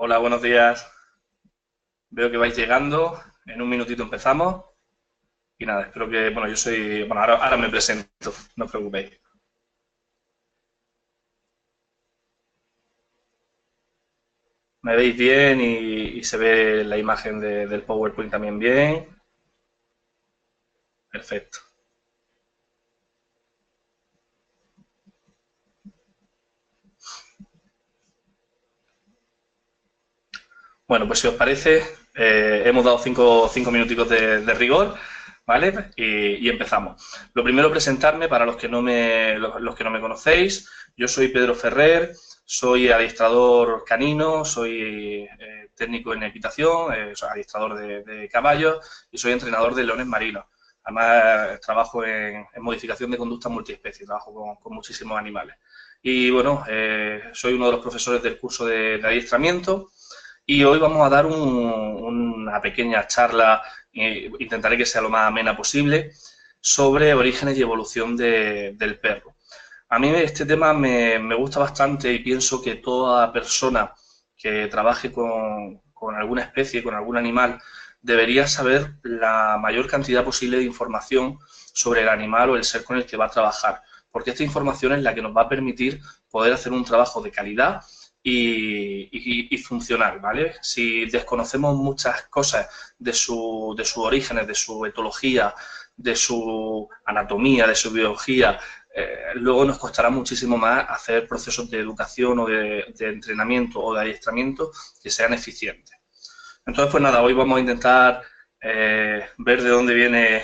Hola, buenos días. Veo que vais llegando. En un minutito empezamos. Y nada, espero que, bueno, yo soy, bueno, ahora me presento, no os preocupéis. Me veis bien y se ve la imagen del PowerPoint también bien. Perfecto. Bueno, pues si os parece, hemos dado cinco minuticos de rigor, ¿vale? Y empezamos. Lo primero, presentarme para los que no me conocéis. Yo soy Pedro Ferrer, soy adiestrador canino, soy técnico en equitación, soy adiestrador de caballos y soy entrenador de leones marinos. Además, trabajo en modificación de conducta multiespecie, trabajo con muchísimos animales. Y bueno, soy uno de los profesores del curso de adiestramiento y hoy vamos a dar una pequeña charla, intentaré que sea lo más amena posible, sobre orígenes y evolución del perro. A mí este tema me gusta bastante y pienso que toda persona que trabaje con alguna especie, con algún animal, debería saber la mayor cantidad posible de información sobre el animal o el ser con el que va a trabajar, porque esta información es la que nos va a permitir poder hacer un trabajo de calidad y funcional, ¿vale? Si desconocemos muchas cosas de sus orígenes, de su etología, de su anatomía, de su biología, luego nos costará muchísimo más hacer procesos de educación o de entrenamiento o de adiestramiento que sean eficientes. Entonces, pues nada, hoy vamos a intentar ver de dónde vienen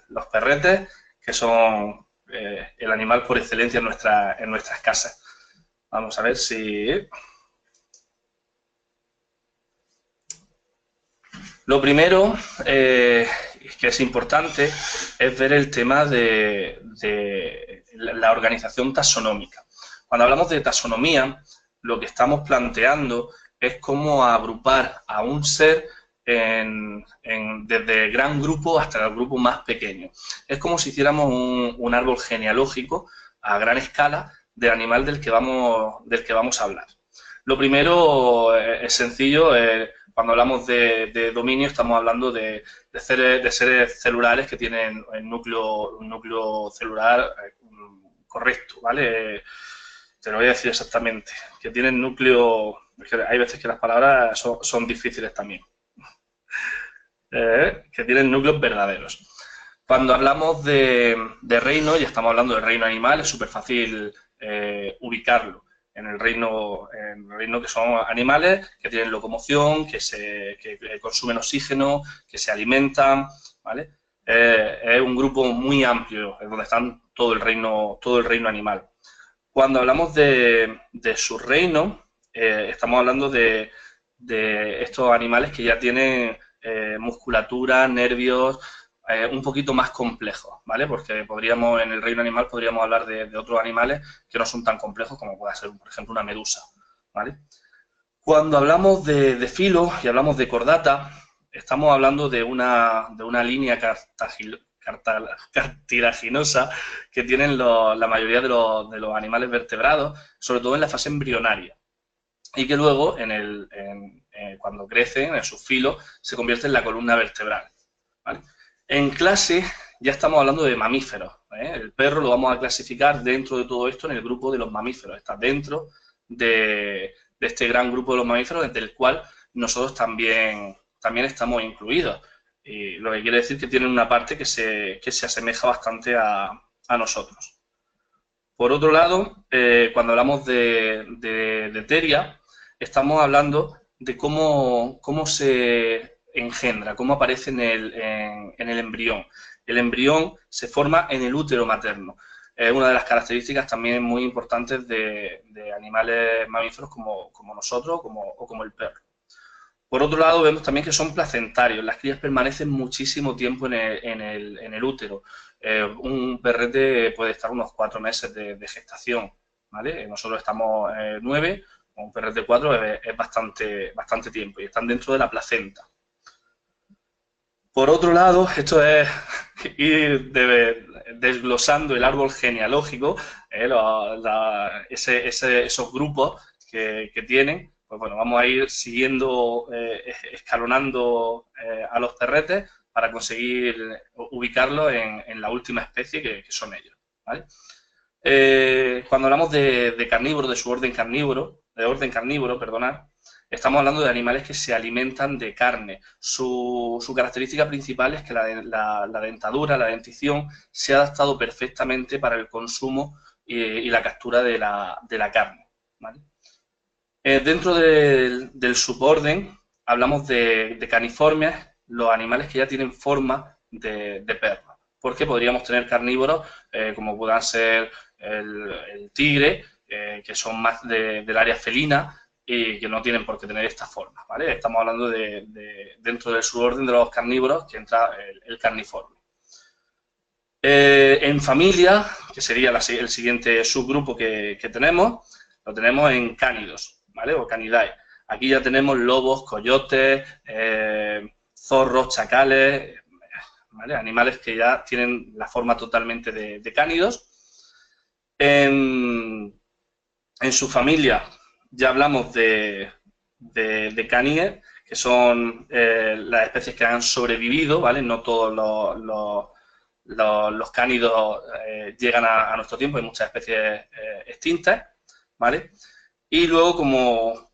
los perretes, que son el animal por excelencia en nuestras casas. Vamos a ver si... Lo primero que es importante es ver el tema de la organización taxonómica. Cuando hablamos de taxonomía, lo que estamos planteando es cómo agrupar a un ser desde el gran grupo hasta el grupo más pequeño. Es como si hiciéramos un árbol genealógico a gran escala del animal del que vamos a hablar. Lo primero es sencillo, cuando hablamos de dominio estamos hablando de seres celulares que tienen un núcleo celular correcto, ¿vale? Te lo voy a decir exactamente, que tienen núcleo, es que hay veces que las palabras son difíciles también, que tienen núcleos verdaderos. Cuando hablamos de reino, y estamos hablando del reino animal, es súper fácil ubicarlo en el reino que son animales que tienen locomoción, que consumen oxígeno, que se alimentan, ¿vale? Es un grupo muy amplio, es donde están todo el reino animal. Cuando hablamos de su reino, estamos hablando de estos animales que ya tienen musculatura, nervios, un poquito más complejos, ¿vale? Porque podríamos, en el reino animal, podríamos hablar de otros animales que no son tan complejos como puede ser, por ejemplo, una medusa, ¿vale? Cuando hablamos de filo y hablamos de cordata, estamos hablando de una línea cartilaginosa que tienen la mayoría de los animales vertebrados, sobre todo en la fase embrionaria, y que luego, cuando crecen, en sus filos, se convierte en la columna vertebral, ¿vale? En clase ya estamos hablando de mamíferos, ¿eh? El perro lo vamos a clasificar dentro de todo esto en el grupo de los mamíferos, está dentro de este gran grupo de los mamíferos del cual nosotros también estamos incluidos. Y lo que quiere decir que tienen una parte que se asemeja bastante a nosotros. Por otro lado, cuando hablamos de teria, estamos hablando de cómo se engendra, cómo aparece en el embrión. El embrión se forma en el útero materno. Es una de las características también muy importantes de animales mamíferos como nosotros o como el perro. Por otro lado, vemos también que son placentarios. Las crías permanecen muchísimo tiempo en el útero. Un perrete puede estar unos 4 meses de gestación, ¿vale? Nosotros estamos 9, un perrete de 4 es bastante tiempo y están dentro de la placenta. Por otro lado, esto es ir desglosando el árbol genealógico, esos grupos que tienen, pues bueno, vamos a ir siguiendo, escalonando a los perretes para conseguir ubicarlos en la última especie que son ellos, ¿vale? Cuando hablamos de carnívoro, de orden carnívoro, perdonad, estamos hablando de animales que se alimentan de carne. Su característica principal es que la dentadura, la dentición, se ha adaptado perfectamente para el consumo y la captura de la carne, ¿vale? Dentro del suborden hablamos de caniformes, los animales que ya tienen forma de perro, porque podríamos tener carnívoros como puedan ser el tigre, que son más del área felina y que no tienen por qué tener esta forma, ¿vale? Estamos hablando dentro del suborden de los carnívoros que entra el carniforme. En familia, que sería el siguiente subgrupo que tenemos, lo tenemos en cánidos, ¿vale? O canidae. Aquí ya tenemos lobos, coyotes, zorros, chacales, ¿vale? Animales que ya tienen la forma totalmente de cánidos. En su familia ya hablamos de canidae, que son las especies que han sobrevivido, ¿vale? No todos los cánidos llegan a nuestro tiempo, hay muchas especies extintas, ¿vale? Y luego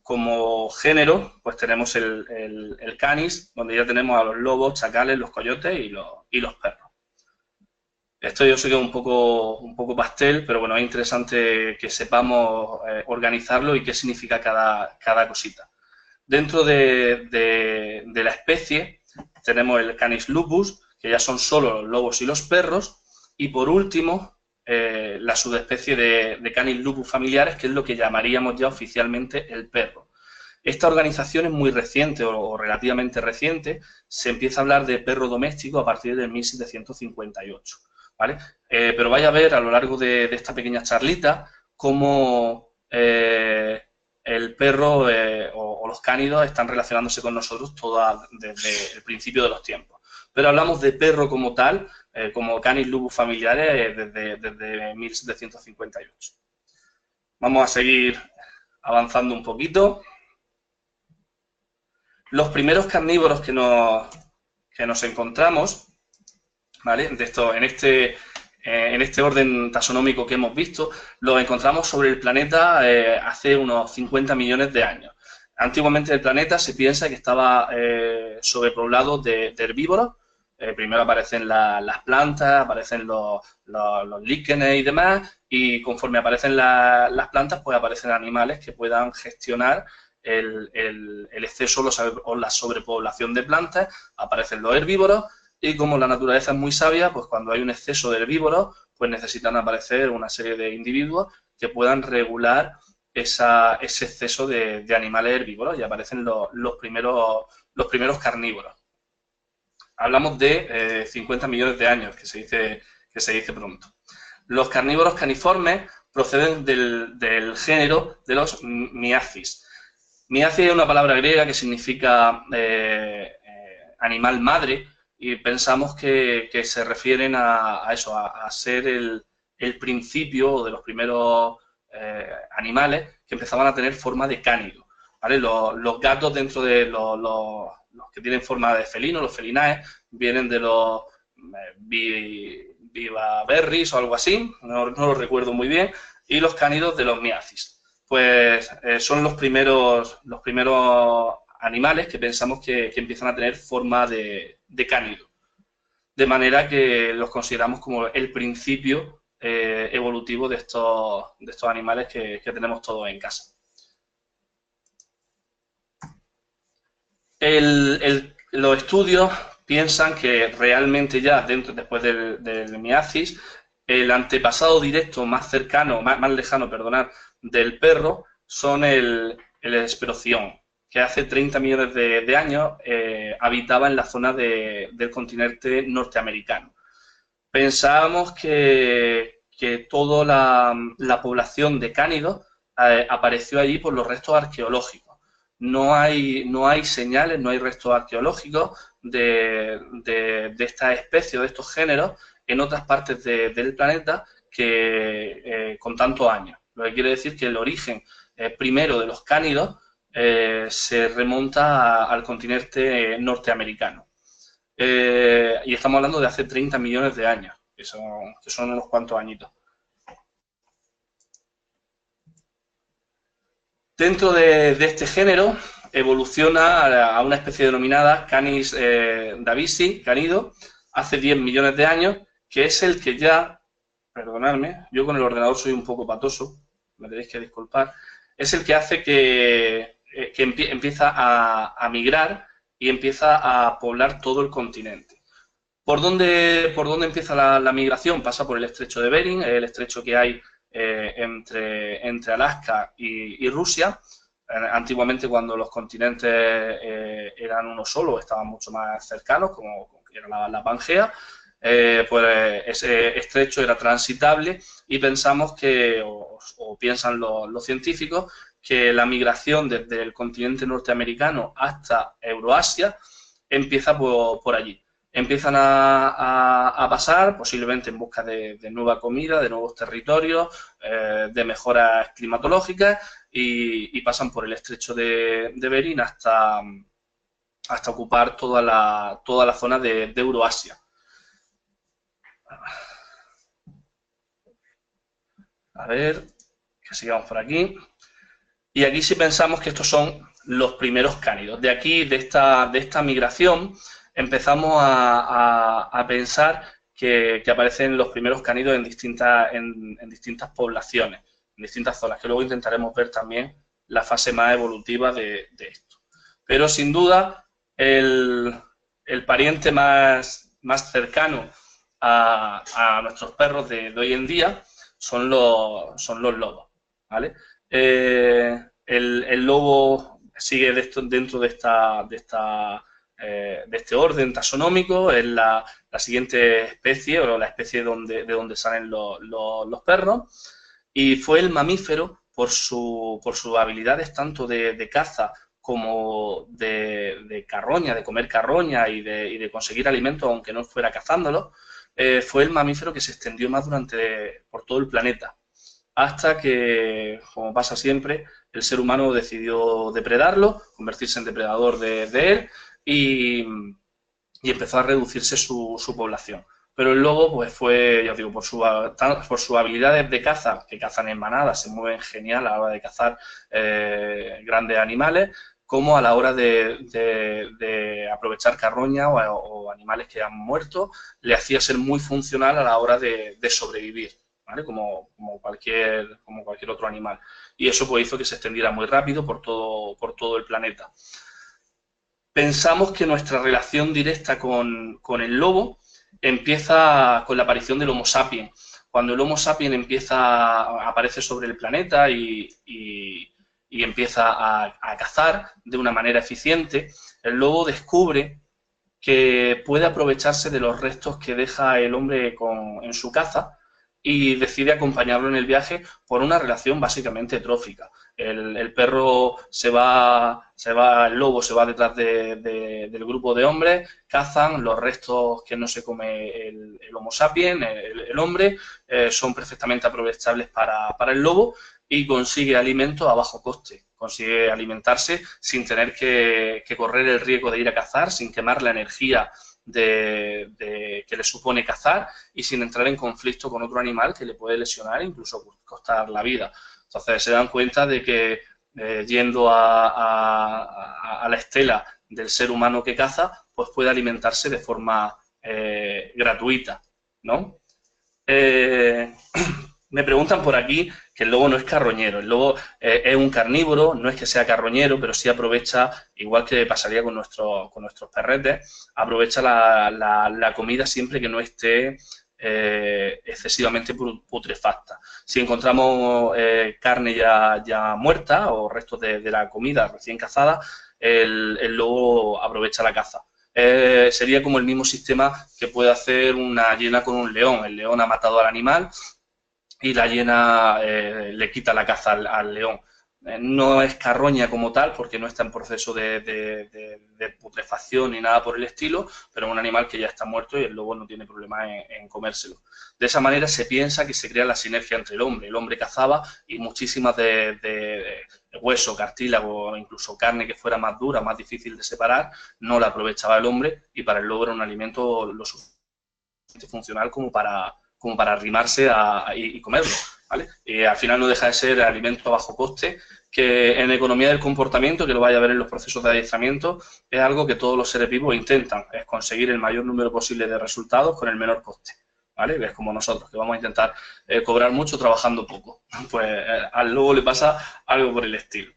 como género, pues tenemos el canis, donde ya tenemos a los lobos, chacales, los coyotes y los perros. Esto yo sé que es un poco pastel, pero bueno, es interesante que sepamos organizarlo y qué significa cada cosita. Dentro de la especie tenemos el Canis lupus, que ya son solo los lobos y los perros, y por último la subespecie de Canis lupus familiares, que es lo que llamaríamos ya oficialmente el perro. Esta organización es muy reciente o relativamente reciente, se empieza a hablar de perro doméstico a partir de 1758, ¿vale? Pero vaya a ver a lo largo de esta pequeña charlita cómo el perro o los cánidos están relacionándose con nosotros desde el principio de los tiempos. Pero hablamos de perro como tal, como Canis lupus familiares, desde 1758. Vamos a seguir avanzando un poquito. Los primeros carnívoros que nos encontramos, ¿vale? En este orden taxonómico que hemos visto, los encontramos sobre el planeta hace unos 50 millones de años. Antiguamente el planeta se piensa que estaba sobrepoblado de herbívoros. Primero aparecen las plantas, aparecen los líquenes y demás, y conforme aparecen las plantas, pues aparecen animales que puedan gestionar el exceso o la sobrepoblación de plantas, aparecen los herbívoros, y como la naturaleza es muy sabia, pues cuando hay un exceso de herbívoros, pues necesitan aparecer una serie de individuos que puedan regular ese exceso de animales herbívoros, y aparecen los primeros carnívoros. Hablamos de 50 millones de años, que se dice pronto. Los carnívoros caniformes proceden del género de los Miacis. Miacis es una palabra griega que significa animal madre, y pensamos que se refieren a eso, a ser el principio de los primeros animales que empezaban a tener forma de cánido, ¿vale? Los gatos dentro de los que tienen forma de felino, los felinae, vienen de los vivaberris o algo así, no lo recuerdo muy bien, y los cánidos de los miacis. Pues son los primeros animales que pensamos que empiezan a tener forma de cánido. De manera que los consideramos como el principio evolutivo de estos animales que tenemos todos en casa. Los estudios piensan que realmente ya después del Miacis, el antepasado directo más cercano, más lejano, perdonad, del perro son el Esperoción, que hace 30 millones de años habitaba en la zona del continente norteamericano. Pensábamos que toda la población de cánidos apareció allí por los restos arqueológicos. No hay señales, no hay restos arqueológicos de esta especie o de estos géneros en otras partes del planeta con tantos años. Lo que quiere decir que el origen primero de los cánidos se remonta al continente norteamericano. Y estamos hablando de hace 30 millones de años, que son unos cuantos añitos. Dentro de este género evoluciona a una especie denominada Canis davisi, canido, hace 10 millones de años, que es el que ya, perdonadme, yo con el ordenador soy un poco patoso, me tenéis que disculpar, es el que hace que empieza a migrar y empieza a poblar todo el continente. Por dónde empieza la migración? Pasa por el estrecho de Bering, el estrecho que hay entre Alaska y Rusia. Antiguamente, cuando los continentes eran uno solo, estaban mucho más cercanos, como era la Pangea, pues ese estrecho era transitable y pensamos que, o piensan los científicos, que la migración desde el continente norteamericano hasta Euroasia empieza por allí. Empiezan a pasar, posiblemente en busca de nueva comida, de nuevos territorios, de mejoras climatológicas y pasan por el estrecho de Bering hasta ocupar toda la zona de Euroasia. A ver, que sigamos por aquí. Y aquí sí pensamos que estos son los primeros cánidos. De aquí, de esta migración, empezamos a pensar que aparecen los primeros cánidos en distintas poblaciones, en distintas zonas, que luego intentaremos ver también la fase más evolutiva de esto. Pero sin duda, el pariente más cercano a nuestros perros de hoy en día son los lobos, ¿vale? El lobo sigue dentro de este orden taxonómico, es la siguiente especie, o la especie de donde salen los perros, y fue el mamífero por sus habilidades tanto de caza como de carroña, de comer carroña y de conseguir alimentos aunque no fuera cazándolo, fue el mamífero que se extendió más por todo el planeta, hasta que, como pasa siempre, el ser humano decidió depredarlo, convertirse en depredador de él y empezó a reducirse su población. Pero el lobo, pues fue, ya os digo, por sus habilidades de caza, que cazan en manadas, se mueven genial a la hora de cazar grandes animales, como a la hora de aprovechar carroña o animales que han muerto, le hacía ser muy funcional a la hora de sobrevivir, ¿vale? Como cualquier otro animal. Y eso pues hizo que se extendiera muy rápido por todo el planeta. Pensamos que nuestra relación directa con el lobo empieza con la aparición del Homo sapiens. Cuando el Homo sapiens aparece sobre el planeta y empieza a cazar de una manera eficiente, el lobo descubre que puede aprovecharse de los restos que deja el hombre en su caza y decide acompañarlo en el viaje por una relación básicamente trófica. El perro el lobo se va detrás del grupo de hombres, cazan los restos que no se come el Homo sapiens, el hombre, son perfectamente aprovechables para el lobo y consigue alimento a bajo coste. Consigue alimentarse sin tener que correr el riesgo de ir a cazar, sin quemar la energía que le supone cazar y sin entrar en conflicto con otro animal que le puede lesionar e incluso costar la vida. Entonces se dan cuenta de que yendo a la estela del ser humano que caza, pues puede alimentarse de forma gratuita, ¿no? Me preguntan por aquí que el lobo no es carroñero. El lobo es un carnívoro, no es que sea carroñero, pero sí aprovecha, igual que pasaría con nuestros perretes, aprovecha la comida siempre que no esté excesivamente putrefacta. Si encontramos carne ya muerta o restos de la comida recién cazada, el lobo aprovecha la caza. Sería como el mismo sistema que puede hacer una hiena con un león. El león ha matado al animal y la hiena le quita la caza al león. No es carroña como tal, porque no está en proceso de putrefacción ni nada por el estilo, pero es un animal que ya está muerto y el lobo no tiene problema en comérselo. De esa manera se piensa que se crea la sinergia entre el hombre. El hombre cazaba y muchísimas de hueso, cartílago o incluso carne que fuera más dura, más difícil de separar, no la aprovechaba el hombre y para el lobo era un alimento lo suficiente funcional como para arrimarse y comerlo. ¿Vale? Al final no deja de ser alimento a bajo coste, que en economía del comportamiento, que lo vaya a ver en los procesos de adiestramiento, es algo que todos los seres vivos intentan, es conseguir el mayor número posible de resultados con el menor coste. ¿Vale? Es como nosotros, que vamos a intentar cobrar mucho trabajando poco. Pues al lobo le pasa algo por el estilo.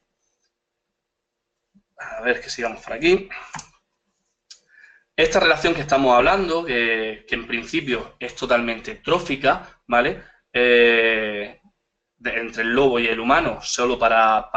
A ver, que sigamos por aquí. Esta relación que estamos hablando, que en principio es totalmente trófica, ¿vale? Entre el lobo y el humano, solo para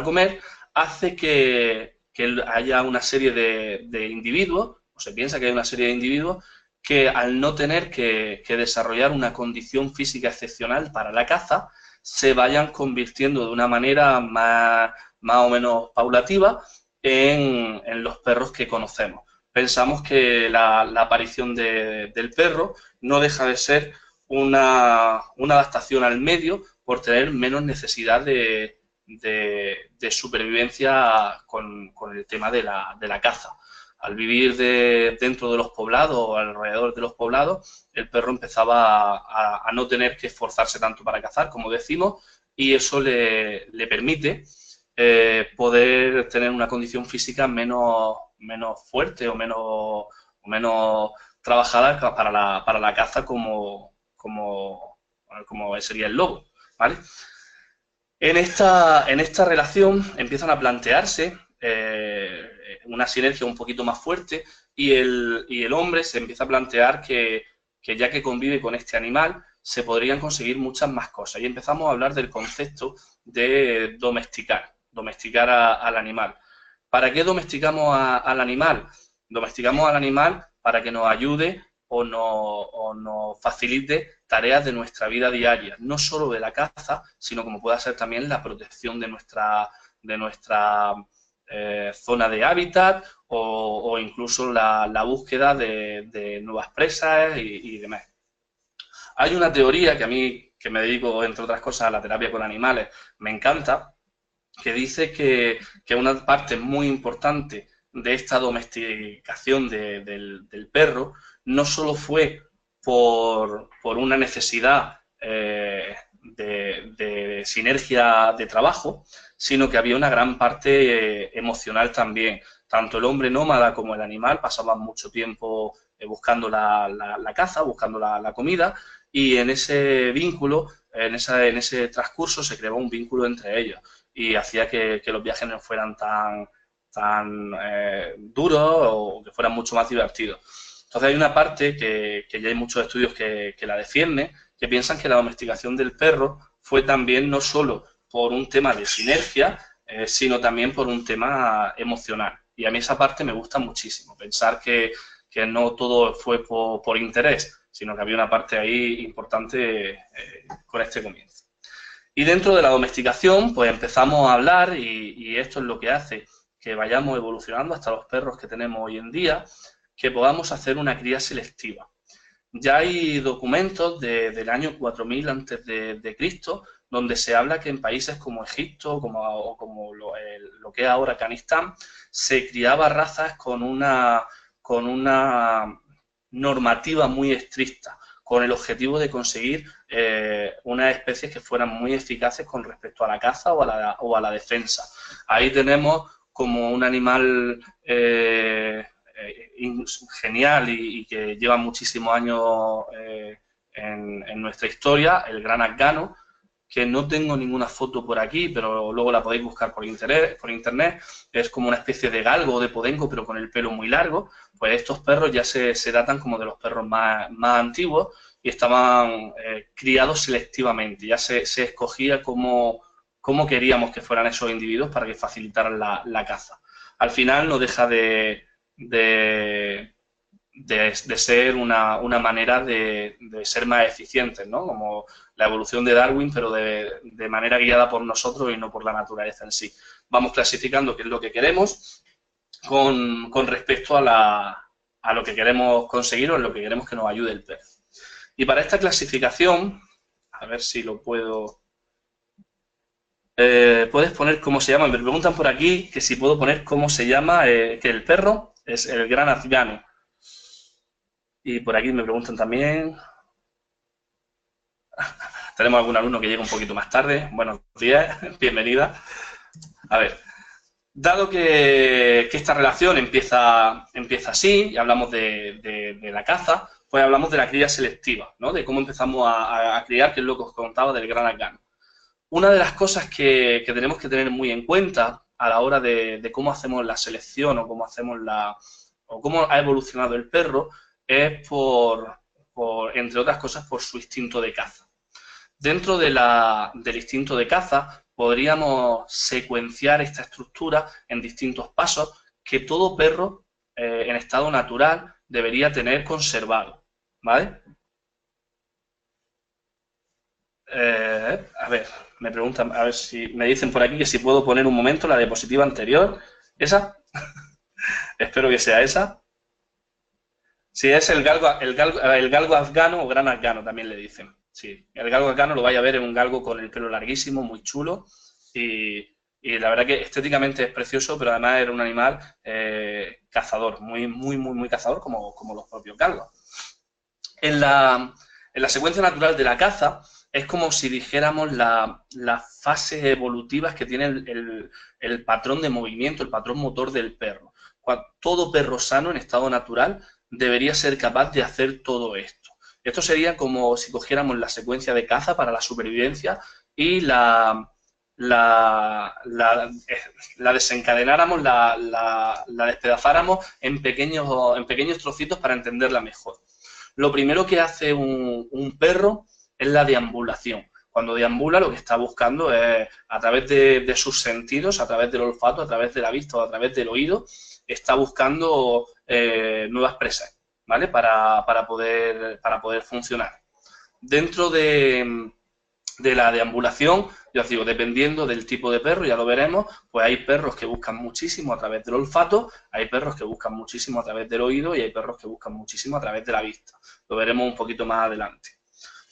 comer, hace que haya una serie de individuos, o se piensa que hay una serie de individuos, que al no tener que desarrollar una condición física excepcional para la caza, se vayan convirtiendo de una manera más o menos paulativa en los perros que conocemos. Pensamos que la aparición del perro no deja de ser una adaptación al medio por tener menos necesidad de supervivencia con el tema de la caza. Al vivir dentro de los poblados o alrededor de los poblados, el perro empezaba a no tener que esforzarse tanto para cazar, como decimos, y eso le permite poder tener una condición física menos fuerte o menos trabajada para la caza como sería el lobo, ¿vale? En esta relación empiezan a plantearse una sinergia un poquito más fuerte y el hombre se empieza a plantear que ya que convive con este animal, se podrían conseguir muchas más cosas. Y empezamos a hablar del concepto de domesticar al animal. ¿Para qué domesticamos al animal? Domesticamos al animal para que nos ayude o nos facilite tareas de nuestra vida diaria, no solo de la caza, sino como pueda ser también la protección de nuestra zona de hábitat o incluso la búsqueda de nuevas presas y demás. Hay una teoría que a mí, que me dedico, entre otras cosas, a la terapia con animales, me encanta, que dice que una parte muy importante de esta domesticación del perro no solo fue por una necesidad de sinergia de trabajo, sino que había una gran parte emocional también. Tanto el hombre nómada como el animal pasaban mucho tiempo buscando la caza, buscando la comida, y en ese vínculo, en ese transcurso, se creaba un vínculo entre ellos y hacía que los viajes no fueran tan duros o que fueran mucho más divertidos. Entonces hay una parte que ya hay muchos estudios que la defienden, que piensan que la domesticación del perro fue también no solo por un tema de sinergia, sino también por un tema emocional. Y a mí esa parte me gusta muchísimo, pensar que no todo fue por interés, sino que había una parte ahí importante con este comienzo. Y dentro de la domesticación, pues empezamos a hablar, y esto es lo que hace que vayamos evolucionando hasta los perros que tenemos hoy en día, que podamos hacer una cría selectiva. Ya hay documentos del año 4000 antes de Cristo, donde se habla que en países como Egipto como lo que es ahora Afganistán, se criaba razas con una normativa muy estricta, con el objetivo de conseguir unas especies que fueran muy eficaces con respecto a la caza o a la defensa. Ahí tenemos como un animal genial y que lleva muchísimos años en nuestra historia, el gran afgano, que no tengo ninguna foto por aquí, pero luego la podéis buscar por internet, es como una especie de galgo o de podenco, pero con el pelo muy largo. Pues estos perros ya se datan como de los perros más antiguos y estaban criados selectivamente, ya se escogía cómo queríamos que fueran esos individuos para que facilitaran la caza. Al final no deja de de ser una manera de ser más eficientes, ¿no? Como la evolución de Darwin, pero de manera guiada por nosotros y no por la naturaleza en sí. Vamos clasificando qué es lo que queremos con respecto a lo que queremos conseguir o en lo que queremos que nos ayude el perro. Y para esta clasificación, a ver si lo puedo... puedes poner cómo se llama. Me preguntan por aquí que si puedo poner cómo se llama, que el perro es el gran afgano. Y por aquí me preguntan también... Tenemos algún alumno que llega un poquito más tarde. Buenos días, bienvenida. A ver, dado que esta relación empieza así, y hablamos de la caza, pues hablamos de la cría selectiva, ¿no? De cómo empezamos a criar, que es lo que os contaba del gran afgano. Una de las cosas que tenemos que tener muy en cuenta a la hora de cómo hacemos la selección o cómo ha evolucionado el perro es entre otras cosas, por su instinto de caza. Dentro del instinto de caza podríamos secuenciar esta estructura en distintos pasos que todo perro en estado natural debería tener conservado, ¿vale? A ver, me preguntan, a ver si me dicen por aquí que si puedo poner un momento la diapositiva anterior. ¿Esa? Espero que sea esa. Si es el galgo afgano o gran afgano, también le dicen. Sí, el galgo afgano lo vais a ver en un galgo con el pelo larguísimo, muy chulo. Y la verdad que estéticamente es precioso, pero además era un animal cazador, muy cazador, como los propios galgos. En la secuencia natural de la caza es como si dijéramos las fases evolutivas que tiene el patrón de movimiento, el patrón motor del perro. Todo perro sano en estado natural debería ser capaz de hacer todo esto. Esto sería como si cogiéramos la secuencia de caza para la supervivencia y la desencadenáramos, la despedazáramos en pequeños trocitos para entenderla mejor. Lo primero que hace un perro es la deambulación. Cuando deambula lo que está buscando es, a través de sus sentidos, a través del olfato, a través de la vista o a través del oído, está buscando nuevas presas, ¿vale? Para poder funcionar. Dentro de la deambulación, yo os digo, dependiendo del tipo de perro, ya lo veremos, pues hay perros que buscan muchísimo a través del olfato, hay perros que buscan muchísimo a través del oído y hay perros que buscan muchísimo a través de la vista. Lo veremos un poquito más adelante.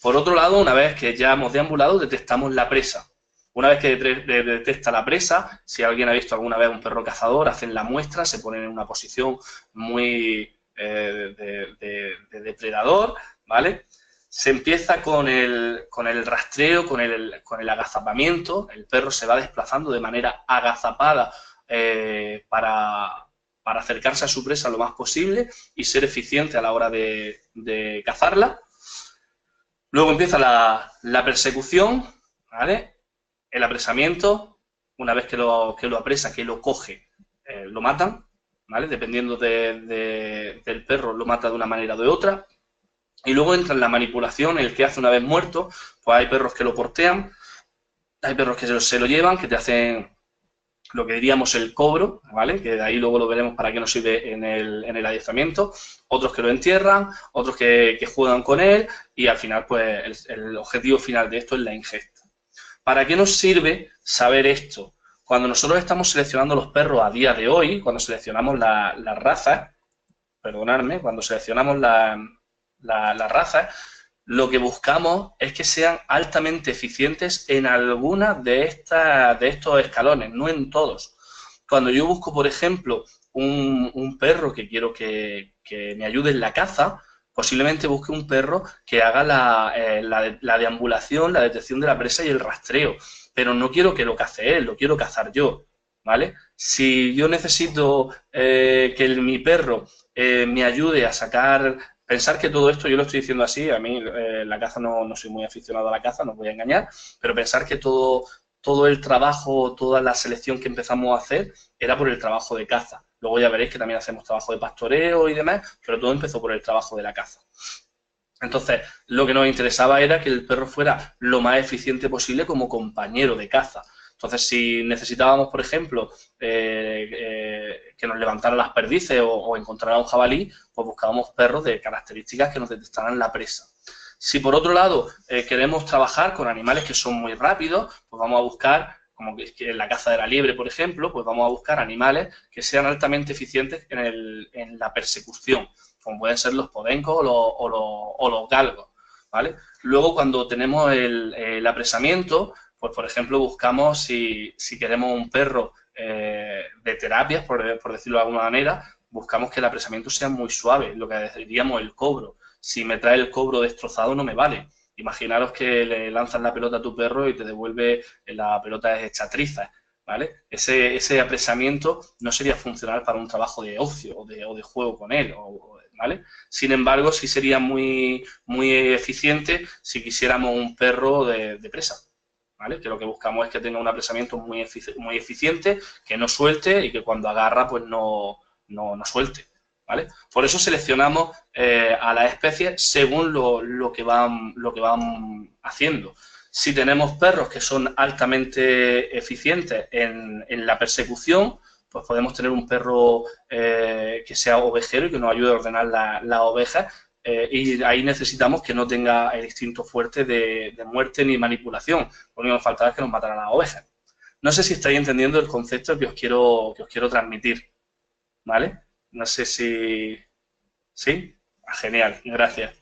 Por otro lado, una vez que ya hemos deambulado, detectamos la presa. Una vez que detecta la presa, si alguien ha visto alguna vez un perro cazador, hacen la muestra, se ponen en una posición muy de depredador, ¿vale? Se empieza con el rastreo, con el agazapamiento. El perro se va desplazando de manera agazapada para acercarse a su presa lo más posible y ser eficiente a la hora de cazarla. Luego empieza la persecución, ¿vale? El apresamiento. Una vez que lo apresa, que lo coge, lo matan, ¿vale? Dependiendo del perro, lo mata de una manera o de otra. Y luego entra en la manipulación, el que hace una vez muerto, pues hay perros que lo portean, hay perros que se lo llevan, que te hacen lo que diríamos el cobro, ¿vale? Que de ahí luego lo veremos para qué nos sirve en el adiestramiento. Otros que lo entierran, otros que juegan con él y al final, pues, el objetivo final de esto es la ingesta. ¿Para qué nos sirve saber esto? Cuando nosotros estamos seleccionando los perros a día de hoy, cuando seleccionamos las razas, perdonadme, cuando seleccionamos las razas, lo que buscamos es que sean altamente eficientes en alguna de estos escalones, no en todos. Cuando yo busco, por ejemplo, un perro que quiero que me ayude en la caza, posiblemente busque un perro que haga la deambulación, la detección de la presa y el rastreo, pero no quiero que lo cace él, lo quiero cazar yo, ¿vale? Si yo necesito que mi perro me ayude a sacar... Pensar que todo esto, yo lo estoy diciendo así, a mí la caza no soy muy aficionado a la caza, no os voy a engañar, pero pensar que todo el trabajo, toda la selección que empezamos a hacer era por el trabajo de caza. Luego ya veréis que también hacemos trabajo de pastoreo y demás, pero todo empezó por el trabajo de la caza. Entonces, lo que nos interesaba era que el perro fuera lo más eficiente posible como compañero de caza. Entonces, si necesitábamos, por ejemplo, que nos levantaran las perdices o encontraran un jabalí, pues buscábamos perros de características que nos detectaran la presa. Si por otro lado queremos trabajar con animales que son muy rápidos, pues vamos a buscar, como que en la caza de la liebre, por ejemplo, pues vamos a buscar animales que sean altamente eficientes en la persecución, como pueden ser los podencos o los galgos, ¿vale? Luego, cuando tenemos el apresamiento, pues por ejemplo buscamos si queremos un perro de terapias, por decirlo de alguna manera, buscamos que el apresamiento sea muy suave, lo que diríamos el cobro. Si me trae el cobro destrozado no me vale. Imaginaros que le lanzas la pelota a tu perro y te devuelve la pelota hecha trizas, ¿vale? Ese apresamiento no sería funcional para un trabajo de ocio o de juego con él, ¿vale? Sin embargo, sí sería muy, muy eficiente si quisiéramos un perro de presa, ¿vale? Que lo que buscamos es que tenga un apresamiento muy eficiente, que no suelte y que cuando agarra, pues no suelte, ¿vale? Por eso seleccionamos a las especies según lo que van haciendo. Si tenemos perros que son altamente eficientes en la persecución, pues podemos tener un perro que sea ovejero y que nos ayude a ordenar las ovejas, y ahí necesitamos que no tenga el instinto fuerte de muerte ni manipulación. Lo único que nos faltaba es que nos mataran las ovejas. No sé si estáis entendiendo el concepto que os quiero transmitir, ¿vale? No sé si... ¿Sí? Ah, genial, gracias.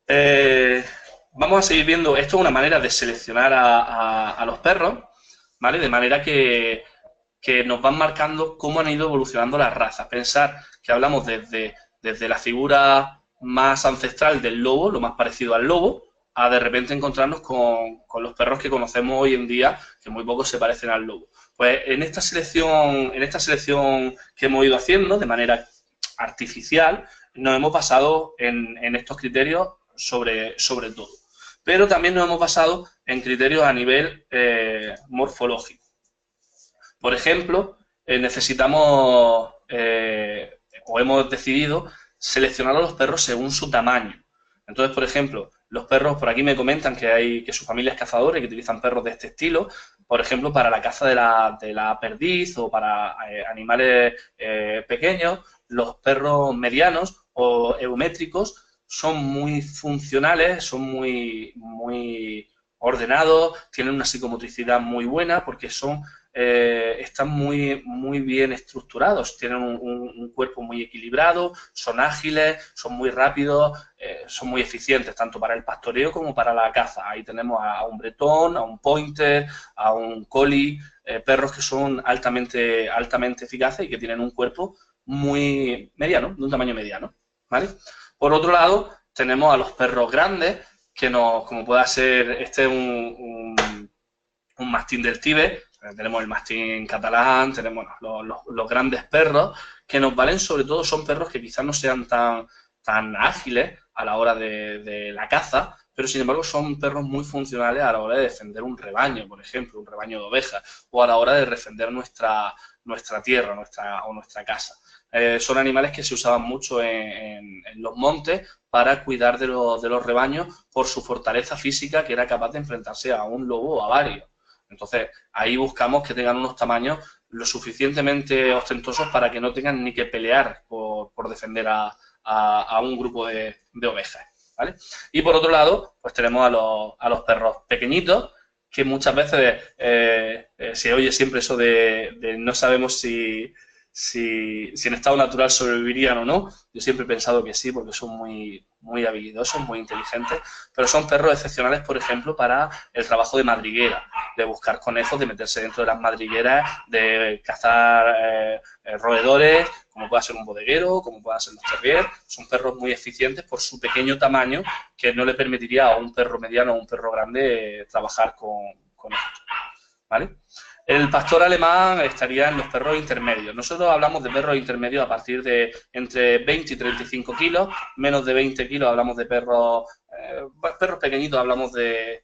Eh, Vamos a seguir viendo, esto es una manera de seleccionar a los perros, ¿vale? De manera que nos van marcando cómo han ido evolucionando las razas. Pensar que hablamos desde la figura más ancestral del lobo, lo más parecido al lobo, a de repente encontrarnos con los perros que conocemos hoy en día, que muy pocos se parecen al lobo. Pues en esta selección que hemos ido haciendo de manera artificial, nos hemos basado en estos criterios sobre todo. Pero también nos hemos basado en criterios a nivel morfológico. Por ejemplo, necesitamos o hemos decidido seleccionar a los perros según su tamaño. Entonces, por ejemplo, los perros, por aquí me comentan que su familia es cazadora y que utilizan perros de este estilo, por ejemplo, para la caza de la perdiz o para animales pequeños. Los perros medianos o eumétricos son muy funcionales, son muy ordenados, tienen una psicomotricidad muy buena porque están muy bien estructurados, tienen un cuerpo muy equilibrado, son ágiles, son muy rápidos, son muy eficientes, tanto para el pastoreo como para la caza. Ahí tenemos a un bretón, a un pointer, a un collie, perros que son altamente eficaces y que tienen un cuerpo muy mediano, de un tamaño mediano, ¿vale? Por otro lado, tenemos a los perros grandes, como pueda ser, este es un mastín del Tíbet, tenemos el mastín catalán, tenemos los grandes perros, que nos valen sobre todo, son perros que quizás no sean tan ágiles a la hora de la caza, pero sin embargo son perros muy funcionales a la hora de defender un rebaño, por ejemplo, un rebaño de ovejas, o a la hora de defender nuestra tierra o nuestra casa. Son animales que se usaban mucho en los montes para cuidar de los rebaños por su fortaleza física, que era capaz de enfrentarse a un lobo o a varios. Entonces, ahí buscamos que tengan unos tamaños lo suficientemente ostentosos para que no tengan ni que pelear por defender a un grupo de ovejas, ¿vale? Y por otro lado, pues tenemos a los perros pequeñitos, que muchas veces se oye siempre eso de no sabemos si en estado natural sobrevivirían o no. Yo siempre he pensado que sí, porque son muy habilidosos, muy inteligentes, pero son perros excepcionales, por ejemplo, para el trabajo de madriguera, de buscar conejos, de meterse dentro de las madrigueras, de cazar roedores, como pueda ser un bodeguero, como puedan ser los terriers. Son perros muy eficientes por su pequeño tamaño, que no le permitiría a un perro mediano o un perro grande trabajar con esto, ¿vale? El pastor alemán estaría en los perros intermedios. Nosotros hablamos de perros intermedios a partir de entre 20 y 35 kilos, menos de 20 kilos hablamos de perros pequeñitos, hablamos de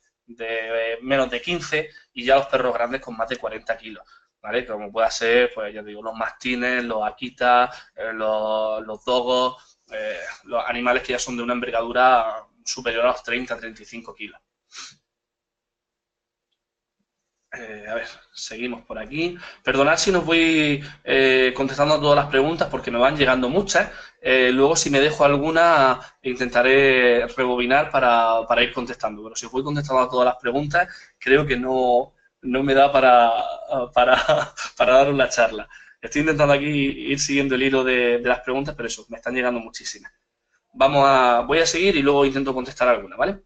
menos de 15, y ya los perros grandes con más de 40 kilos, ¿vale? Como pueda ser, pues ya digo, los mastines, los akitas, los dogos, los animales que ya son de una envergadura superior a los 30-35 kilos. A ver, seguimos por aquí. Perdonad si no voy contestando a todas las preguntas porque me van llegando muchas. Luego, si me dejo alguna, intentaré rebobinar para ir contestando. Pero si os voy contestando a todas las preguntas, creo que no me da para, para daros la charla. Estoy intentando aquí ir siguiendo el hilo de las preguntas, pero eso, me están llegando muchísimas. Voy a seguir y luego intento contestar alguna, ¿vale?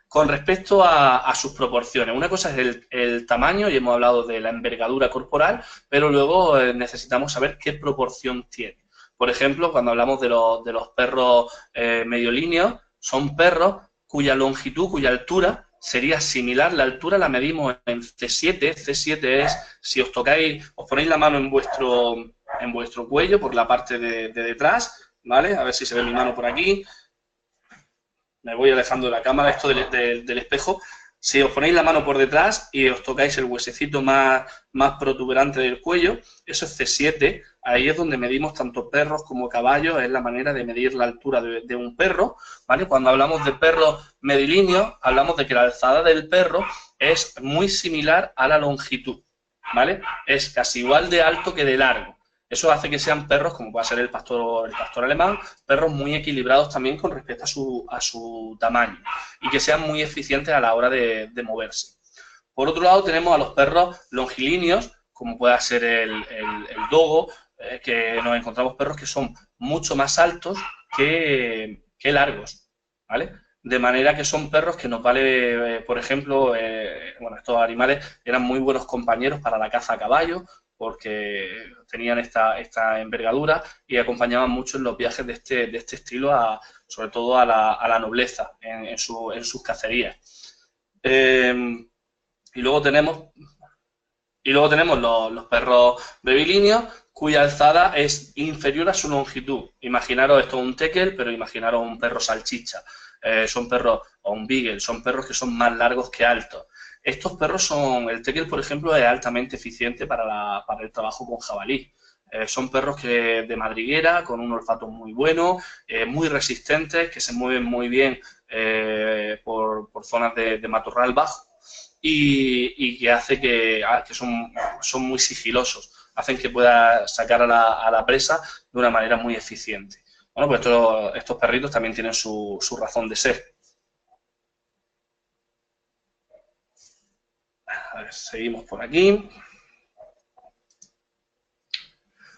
Con respecto a sus proporciones, una cosa es el tamaño, y hemos hablado de la envergadura corporal, pero luego necesitamos saber qué proporción tiene. Por ejemplo, cuando hablamos de los perros mediolíneos, son perros cuya longitud, cuya altura sería similar. La altura la medimos en C7. C7 es, si os tocáis, os ponéis la mano en vuestro cuello, por la parte de detrás, ¿vale? A ver si se ve mi mano por aquí. Me voy alejando de la cámara, esto del espejo. Si os ponéis la mano por detrás y os tocáis el huesecito más protuberante del cuello, eso es C7, ahí es donde medimos tanto perros como caballos, es la manera de medir la altura de un perro, ¿vale? Cuando hablamos de perros medilíneos, hablamos de que la alzada del perro es muy similar a la longitud, ¿vale? Es casi igual de alto que de largo. Eso hace que sean perros, como puede ser el pastor alemán, perros muy equilibrados también con respecto a su tamaño y que sean muy eficientes a la hora de moverse. Por otro lado, tenemos a los perros longilíneos, como puede ser el dogo, que nos encontramos perros que son mucho más altos que largos, ¿vale? De manera que son perros que nos vale, por ejemplo, bueno, estos animales eran muy buenos compañeros para la caza a caballo, porque tenían esta envergadura y acompañaban mucho en los viajes de este estilo, sobre todo a la nobleza en sus cacerías. Y luego tenemos los perros brevilíneos, cuya alzada es inferior a su longitud. Imaginaros esto un teckel, pero imaginaros un perro salchicha. Son perros, o un beagle, son perros que son más largos que altos. Estos perros el teckel, por ejemplo, es altamente eficiente para el trabajo con jabalí. Son perros de madriguera, con un olfato muy bueno, muy resistentes, que se mueven muy bien por zonas de matorral bajo y que hace que son muy sigilosos, hacen que pueda sacar a la presa de una manera muy eficiente. Bueno, pues estos perritos también tienen su razón de ser. A ver, seguimos por aquí.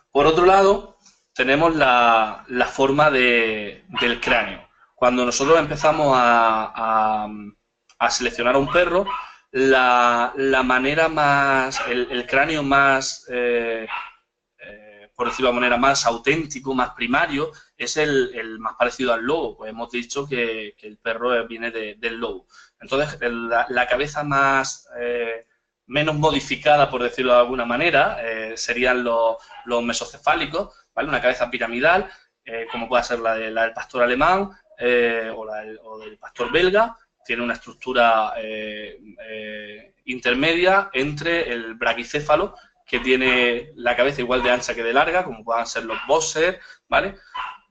Por otro lado, tenemos la forma del cráneo. Cuando nosotros empezamos a seleccionar a un perro, la manera más, el cráneo más, por decirlo de una manera, más auténtico, más primario, es el más parecido al lobo. Pues hemos dicho que el perro viene del lobo. Entonces, la cabeza menos modificada, por decirlo de alguna manera, serían los mesocefálicos, ¿vale? Una cabeza piramidal, como puede ser la del pastor alemán o del pastor belga. Tiene una estructura intermedia entre el braquicéfalo, que tiene la cabeza igual de ancha que de larga, como puedan ser los boxers, ¿vale?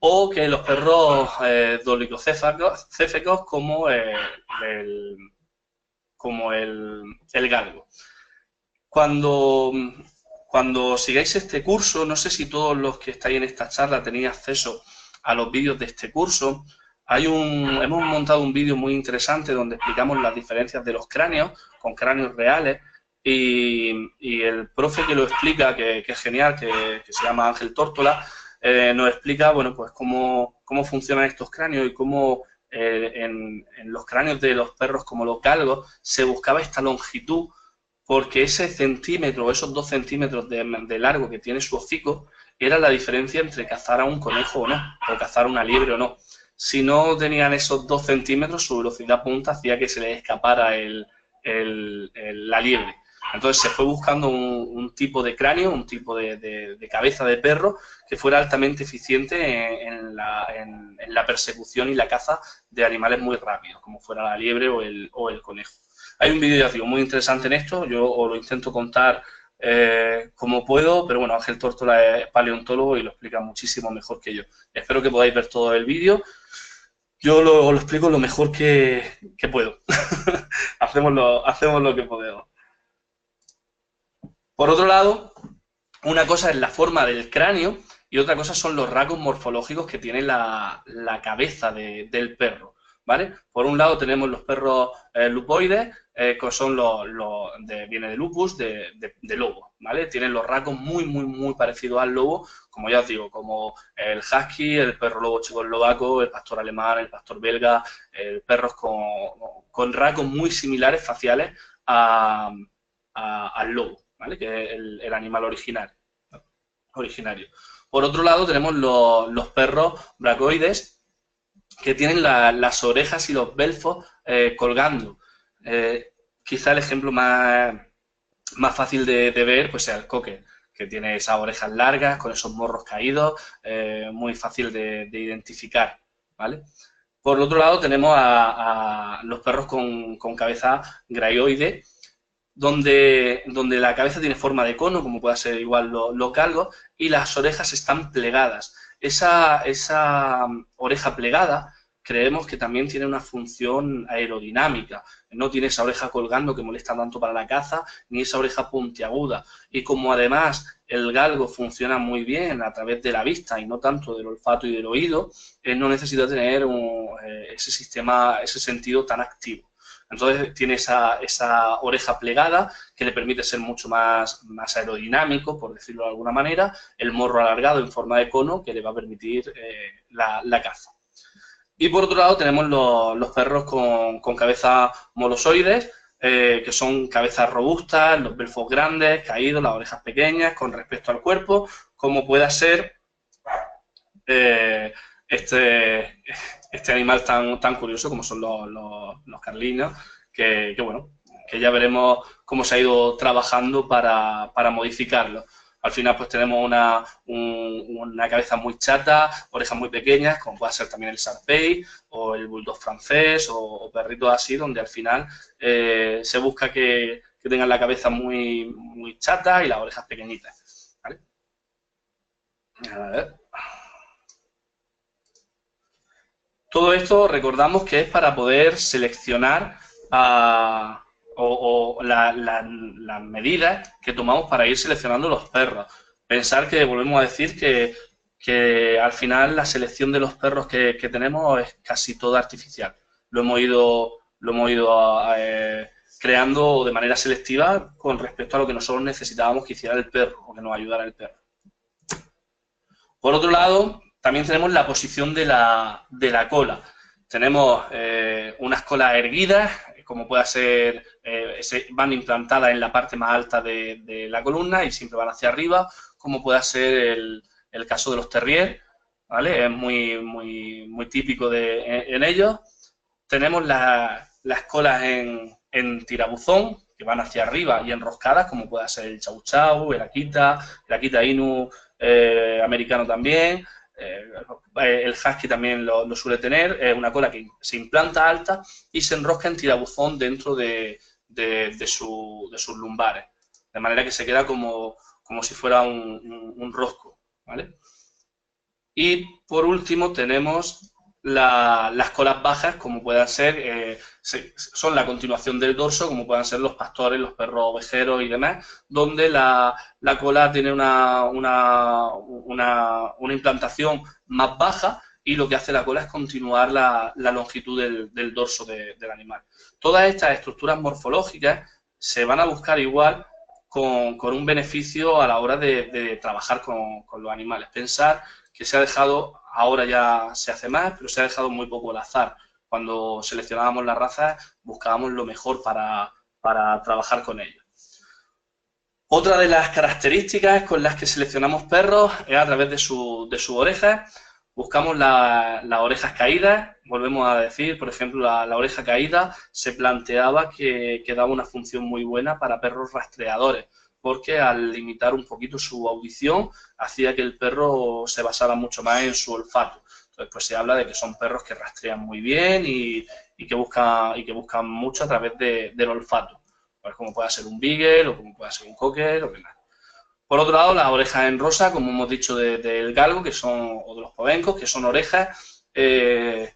O que los perros dolicocéfacos como el galgo. Cuando sigáis este curso, no sé si todos los que estáis en esta charla tenéis acceso a los vídeos de este curso. Hemos montado un vídeo muy interesante donde explicamos las diferencias de los cráneos con cráneos reales y el profe que lo explica, que es genial, que se llama Ángel Tórtola, nos explica, bueno, pues cómo funcionan estos cráneos y cómo en los cráneos de los perros como los galgos se buscaba esta longitud, porque ese centímetro, esos 2 centímetros de largo que tiene su hocico, era la diferencia entre cazar a un conejo o no, o cazar a una liebre o no. Si no tenían esos 2 centímetros, su velocidad punta hacía que se les escapara la liebre. Entonces se fue buscando un tipo de cráneo, un tipo de cabeza de perro que fuera altamente eficiente en la persecución y la caza de animales muy rápidos, como fuera la liebre o el conejo. Hay un vídeo, ya digo, muy interesante en esto, yo os lo intento contar como puedo, pero bueno, Ángel Tórtola es paleontólogo y lo explica muchísimo mejor que yo. Espero que podáis ver todo el vídeo. Yo lo explico lo mejor que puedo. hacemos lo que podemos. Por otro lado, una cosa es la forma del cráneo y otra cosa son los rasgos morfológicos que tiene la cabeza del perro, ¿vale? Por un lado tenemos los perros lupoides, que son viene de lupus, de lobo, ¿vale? Tienen los rasgos muy parecidos al lobo, como ya os digo, como el husky, el perro lobo checoslovaco, el pastor alemán, el pastor belga, perros con rasgos muy similares faciales al lobo, ¿vale? Que es el animal originario. Por otro lado, tenemos los perros bracoides, que tienen las orejas y los belfos colgando. Quizá el ejemplo más fácil de ver pues sea el cocker, que tiene esas orejas largas, con esos morros caídos, muy fácil de identificar, ¿vale? Por otro lado, tenemos a los perros con cabeza graioide, donde la cabeza tiene forma de cono, como puede ser igual los galgos, y las orejas están plegadas. Esa oreja plegada creemos que también tiene una función aerodinámica. No tiene esa oreja colgando que molesta tanto para la caza, ni esa oreja puntiaguda. Y como además el galgo funciona muy bien a través de la vista y no tanto del olfato y del oído, no necesita tener ese sistema, ese sentido tan activo. Entonces tiene esa oreja plegada que le permite ser mucho más aerodinámico, por decirlo de alguna manera, el morro alargado en forma de cono que le va a permitir la caza. Y por otro lado tenemos los perros con cabezas molosoides, que son cabezas robustas, los belfos grandes, caídos, las orejas pequeñas con respecto al cuerpo, como pueda ser este animal tan curioso como son los carlinos, bueno, que ya veremos cómo se ha ido trabajando para modificarlo. Al final pues tenemos una cabeza muy chata, orejas muy pequeñas, como puede ser también el Shar-Pei o el Bulldog francés o perritos así, donde al final se busca que tengan la cabeza muy chata y las orejas pequeñitas, ¿vale? A ver. Todo esto recordamos que es para poder seleccionar las medidas que tomamos para ir seleccionando los perros. Pensar que, volvemos a decir, que al final la selección de los perros que tenemos es casi toda artificial. Lo hemos ido creando de manera selectiva con respecto a lo que nosotros necesitábamos que hiciera el perro o que nos ayudara el perro. Por otro lado, también tenemos la posición de la cola. Tenemos unas colas erguidas, como puede ser, van implantadas en la parte más alta de la columna y siempre van hacia arriba, como puede ser el caso de los terriers, ¿vale? Es muy típico en ellos. Tenemos las colas en tirabuzón, que van hacia arriba y enroscadas, como puede ser el chau chau, el Akita Inu americano también. El husky también lo suele tener, es una cola que se implanta alta y se enrosca en tirabuzón dentro de sus lumbares, de manera que se queda como si fuera un rosco, ¿vale? Y por último tenemos las colas bajas, como puedan ser, son la continuación del dorso, como puedan ser los pastores, los perros ovejeros y demás, donde la cola tiene una implantación más baja y lo que hace la cola es continuar la longitud del dorso del animal. Todas estas estructuras morfológicas se van a buscar igual con un beneficio a la hora de trabajar con los animales. Pensar que se ha dejado, ahora ya se hace más, pero se ha dejado muy poco al azar. Cuando seleccionábamos las razas, buscábamos lo mejor para trabajar con ellos. Otra de las características con las que seleccionamos perros es a través de sus orejas. Buscamos las orejas caídas. Volvemos a decir, por ejemplo, la oreja caída se planteaba que daba una función muy buena para perros rastreadores, porque al limitar un poquito su audición hacía que el perro se basara mucho más en su olfato. Entonces, pues se habla de que son perros que rastrean muy bien y que buscan mucho a través del olfato, pues como pueda ser un beagle o como pueda ser un cocker o qué más. Por otro lado, las orejas en rosa, como hemos dicho del galgo, o de los povencos, que son orejas que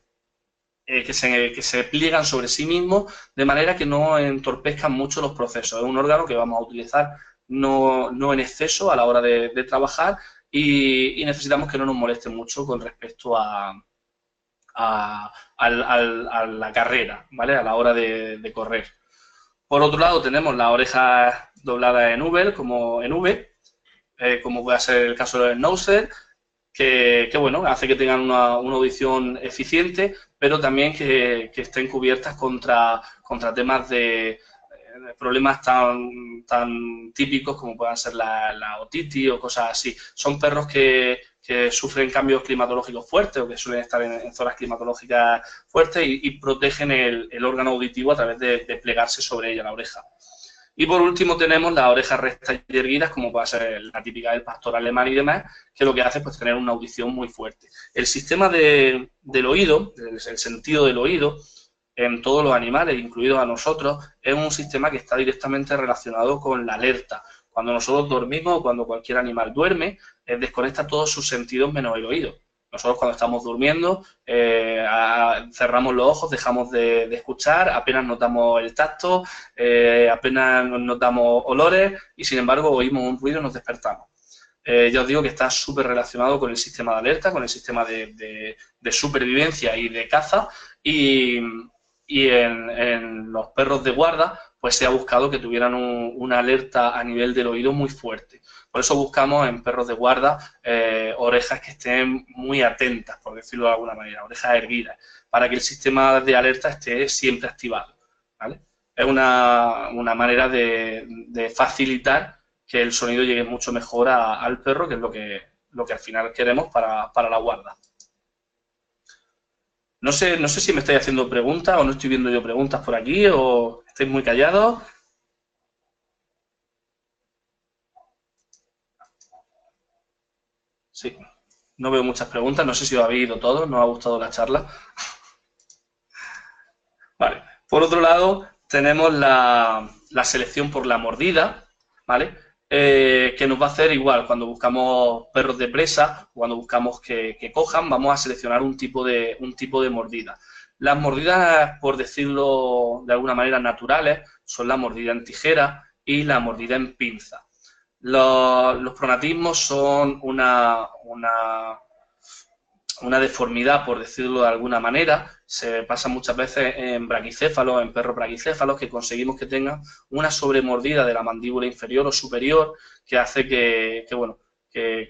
se pliegan sobre sí mismos de manera que no entorpezcan mucho los procesos. Es un órgano que vamos a utilizar no en exceso a la hora de trabajar y necesitamos que no nos moleste mucho con respecto a la carrera, ¿vale? A la hora de correr. Por otro lado, tenemos las orejas dobladas en V, como puede ser el caso del Schnauzer, que bueno, hace que tengan una audición eficiente, pero también que estén cubiertas contra temas de problemas tan típicos como puedan ser la otitis o cosas así. Son perros que sufren cambios climatológicos fuertes o que suelen estar en zonas climatológicas fuertes y protegen el órgano auditivo a través de plegarse sobre ella la oreja. Y por último tenemos las orejas rectas y erguidas, como puede ser la típica del pastor alemán y demás, que lo que hace es pues, tener una audición muy fuerte. El sistema del oído, el sentido del oído, en todos los animales, incluidos a nosotros, es un sistema que está directamente relacionado con la alerta. Cuando nosotros dormimos o cuando cualquier animal duerme, desconecta todos sus sentidos menos el oído. Nosotros cuando estamos durmiendo cerramos los ojos, dejamos de escuchar, apenas notamos el tacto, apenas notamos olores y sin embargo oímos un ruido y nos despertamos. Ya os digo que está súper relacionado con el sistema de alerta, con el sistema de supervivencia y de caza y en los perros de guarda pues se ha buscado que tuvieran una alerta a nivel del oído muy fuerte. Por eso buscamos en perros de guarda orejas que estén muy atentas, por decirlo de alguna manera, orejas erguidas, para que el sistema de alerta esté siempre activado, ¿vale? Es una manera de facilitar que el sonido llegue mucho mejor al perro, que es lo que al final queremos para la guarda. No sé si me estáis haciendo preguntas o no estoy viendo yo preguntas por aquí o estáis muy callados. Sí, no veo muchas preguntas, no sé si os habéis ido todos, ¿nos ha gustado la charla? Vale, por otro lado tenemos la selección por la mordida, ¿vale? Que nos va a hacer igual, cuando buscamos perros de presa, cuando buscamos que cojan, vamos a seleccionar un tipo de mordida. Las mordidas, por decirlo de alguna manera, naturales, son la mordida en tijera y la mordida en pinza. Los pronatismos son una deformidad, por decirlo de alguna manera. Se pasa muchas veces en braquicéfalos, en perros braquicéfalos, que conseguimos que tengan una sobremordida de la mandíbula inferior o superior, que hace que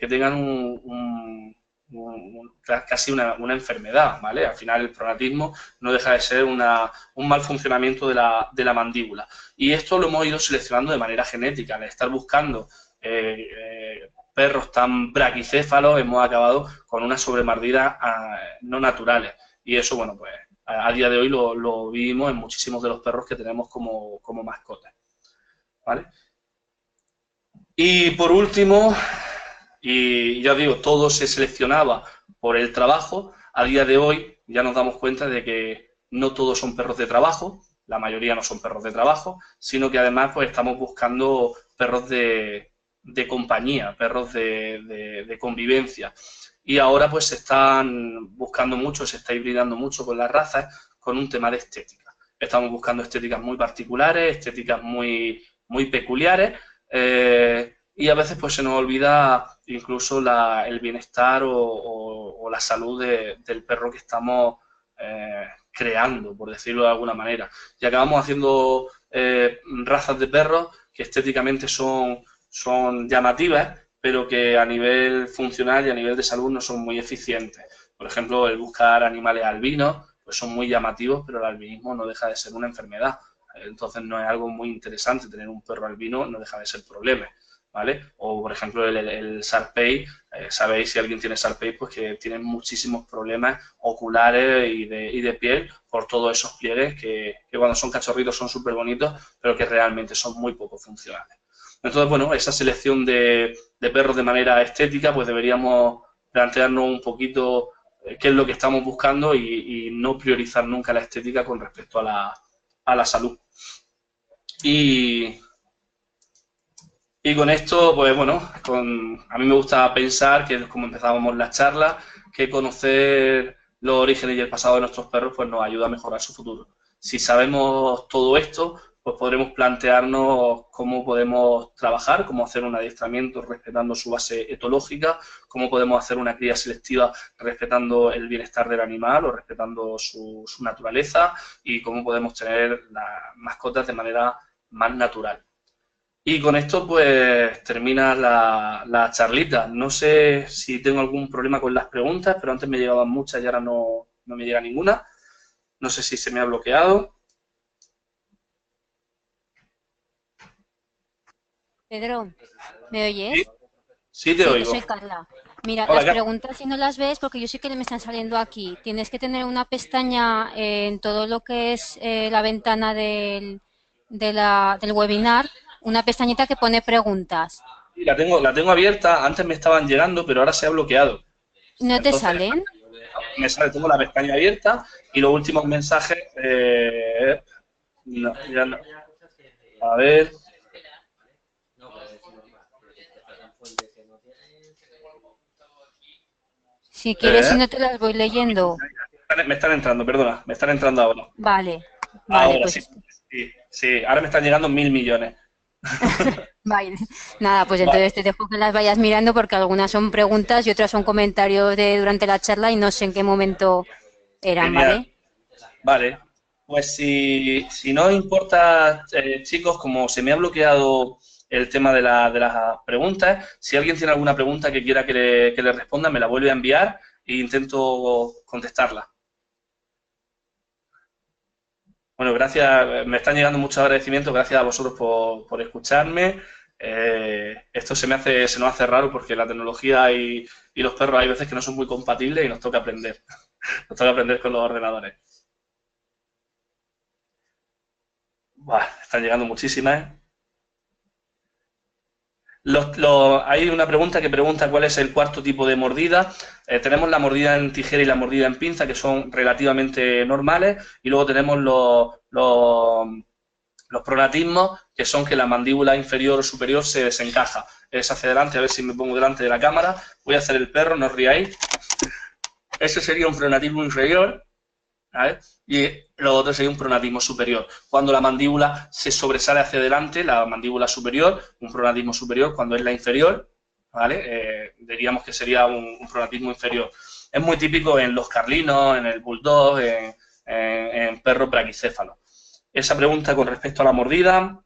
tengan casi una enfermedad, ¿vale? Al final el pronatismo no deja de ser un mal funcionamiento de la mandíbula. Y esto lo hemos ido seleccionando de manera genética, al estar buscando perros tan braquicéfalos, hemos acabado con una sobremordida no naturales. Y eso, bueno, pues a día de hoy lo vivimos en muchísimos de los perros que tenemos como mascotas, ¿vale? Y por último, y ya os digo, todo se seleccionaba por el trabajo. A día de hoy ya nos damos cuenta de que no todos son perros de trabajo, la mayoría no son perros de trabajo, sino que además pues estamos buscando perros de compañía, perros de convivencia. Y ahora pues se están buscando mucho, se está hibridando mucho con las razas con un tema de estética. Estamos buscando estéticas muy particulares, estéticas muy peculiares, y a veces pues se nos olvida incluso el bienestar o la salud del perro que estamos creando, por decirlo de alguna manera. Y acabamos haciendo razas de perros que estéticamente son llamativas, pero que a nivel funcional y a nivel de salud no son muy eficientes. Por ejemplo, el buscar animales albinos, pues son muy llamativos, pero el albinismo no deja de ser una enfermedad. Entonces no es algo muy interesante tener un perro albino, no deja de ser problema, ¿vale? O, por ejemplo, el Shar-Pei, sabéis, si alguien tiene Shar-Pei, pues que tienen muchísimos problemas oculares y de piel por todos esos pliegues que cuando son cachorritos son súper bonitos, pero que realmente son muy poco funcionales. Entonces, bueno, esa selección de perros de manera estética, pues deberíamos plantearnos un poquito qué es lo que estamos buscando y no priorizar nunca la estética con respecto a la salud. Y con esto, pues bueno, a mí me gusta pensar que, como empezábamos la charla, que conocer los orígenes y el pasado de nuestros perros pues nos ayuda a mejorar su futuro. Si sabemos todo esto, pues podremos plantearnos cómo podemos trabajar, cómo hacer un adiestramiento respetando su base etológica, cómo podemos hacer una cría selectiva respetando el bienestar del animal o respetando su naturaleza y cómo podemos tener las mascotas de manera más natural. Y con esto pues termina la charlita. No sé si tengo algún problema con las preguntas, pero antes me llegaban muchas y ahora no me llega ninguna. No sé si se me ha bloqueado. Pedro, ¿me Sí, oyes? sí te Sí, oigo. soy Carla. Mira, Hola, las Carlos. preguntas si no las ves, porque yo sé que me están saliendo aquí. Tienes que tener una pestaña en todo lo que es la ventana del webinar, una pestañita que pone preguntas. Sí, la tengo abierta. Antes me estaban llegando, pero ahora se ha bloqueado. ¿No te Entonces, salen? me sale, tengo la pestaña abierta y los últimos mensajes, no, ya no. A ver, Si quieres, si eh, no te las voy leyendo. me están entrando, perdona, me están entrando ahora. Vale, vale, Ahora sí, pues sí, sí, ahora me están llegando 1.000 millones. vale. Nada, pues Vale, entonces te dejo que las vayas mirando porque algunas son preguntas y otras son comentarios de durante la charla y no sé en qué momento eran, genial. ¿vale? Vale, pues si no os importa, chicos, como se me ha bloqueado el tema de las preguntas, si alguien tiene alguna pregunta que quiera que le responda, me la vuelve a enviar e intento contestarla. Bueno, gracias, me están llegando muchos agradecimientos, gracias a vosotros por escucharme. Esto se nos hace raro porque la tecnología y los perros hay veces que no son muy compatibles y nos toca aprender. Nos toca aprender con los ordenadores. Buah, están llegando muchísimas. Hay una pregunta que pregunta cuál es el cuarto tipo de mordida. Tenemos la mordida en tijera y la mordida en pinza, que son relativamente normales, y luego tenemos los pronatismos, que son que la mandíbula inferior o superior se desencaja. Es hacia adelante, a ver si me pongo delante de la cámara. Voy a hacer el perro, no os riáis. Ese sería un pronatismo inferior, ¿vale? Y lo otro sería un pronatismo superior. Cuando la mandíbula se sobresale hacia adelante, la mandíbula superior, un pronatismo superior, cuando es la inferior, ¿vale? Diríamos que sería un pronatismo inferior. Es muy típico en los carlinos, en el bulldog, en perros braquicéfalos. Esa pregunta con respecto a la mordida.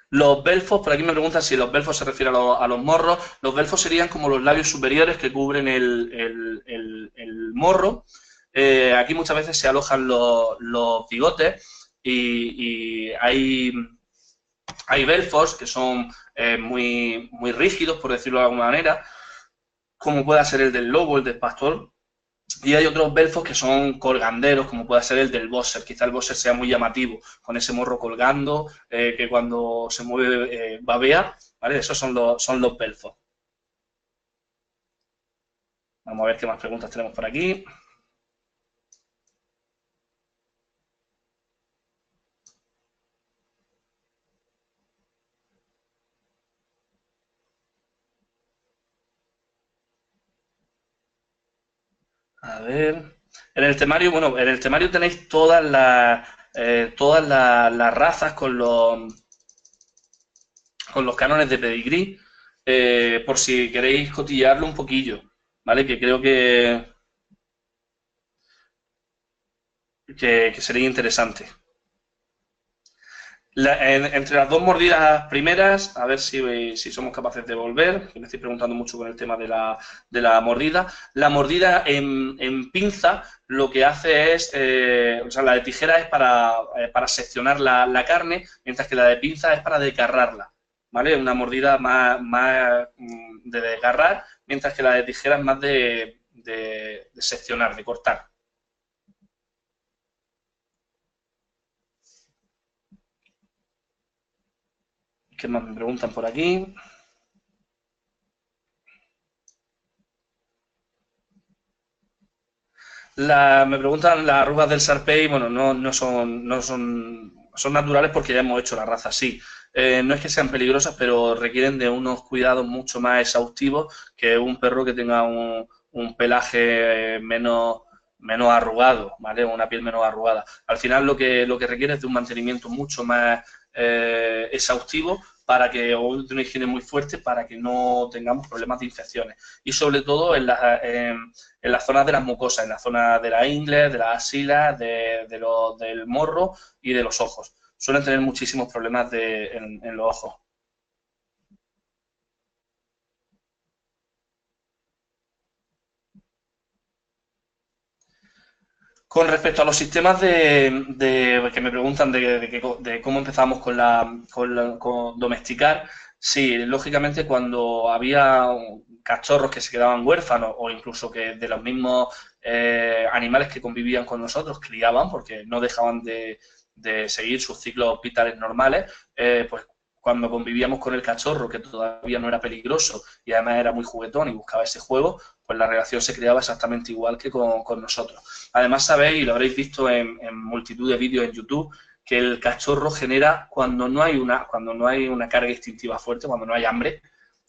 Los belfos, por aquí me preguntan si los belfos se refieren a los morros. Los belfos serían como los labios superiores que cubren el morro. Aquí muchas veces se alojan los bigotes y hay belfos que son muy rígidos, por decirlo de alguna manera, como pueda ser el del lobo, el del pastor, y hay otros belfos que son colganderos, como puede ser el del boxer. Quizá el boxer sea muy llamativo, con ese morro colgando, que cuando se mueve babea, ¿vale? Esos son los belfos. Vamos a ver qué más preguntas tenemos por aquí. A ver. En el temario, bueno, en el temario tenéis todas las razas con los cánones de pedigrí, por si queréis cotillarlo un poquillo, ¿vale? Que creo que sería interesante. Entre las dos mordidas primeras, a ver si somos capaces de volver, que me estoy preguntando mucho con el tema de la mordida. La mordida en pinza lo que hace es, o sea, la de tijera es para seccionar la carne, mientras que la de pinza es para desgarrarla, ¿vale? Una mordida más de desgarrar, mientras que la de tijera es más de seccionar, de cortar. ¿Qué más me preguntan por aquí? Me preguntan las arrugas del Sarpey, bueno, son naturales porque ya hemos hecho la raza así. No es que sean peligrosas, pero requieren de unos cuidados mucho más exhaustivos que un perro que tenga un pelaje menos arrugado, ¿vale? Una piel menos arrugada. Al final lo que requiere es de un mantenimiento mucho más exhaustivo para que, o de una higiene muy fuerte para que no tengamos problemas de infecciones. Y sobre todo en las zonas de las mucosas, en la zona de las ingles, de las axilas, del morro y de los ojos. Suelen tener muchísimos problemas en los ojos. Con respecto a los sistemas que me preguntan de cómo empezamos con domesticar, sí, lógicamente cuando había cachorros que se quedaban huérfanos o incluso que de los mismos animales que convivían con nosotros criaban porque no dejaban de seguir sus ciclos vitales normales, pues cuando convivíamos con el cachorro que todavía no era peligroso y además era muy juguetón y buscaba ese juego, pues la relación se creaba exactamente igual que con nosotros. Además, sabéis, y lo habréis visto en multitud de vídeos en YouTube, que el cachorro genera, cuando no hay una carga instintiva fuerte, cuando no hay hambre,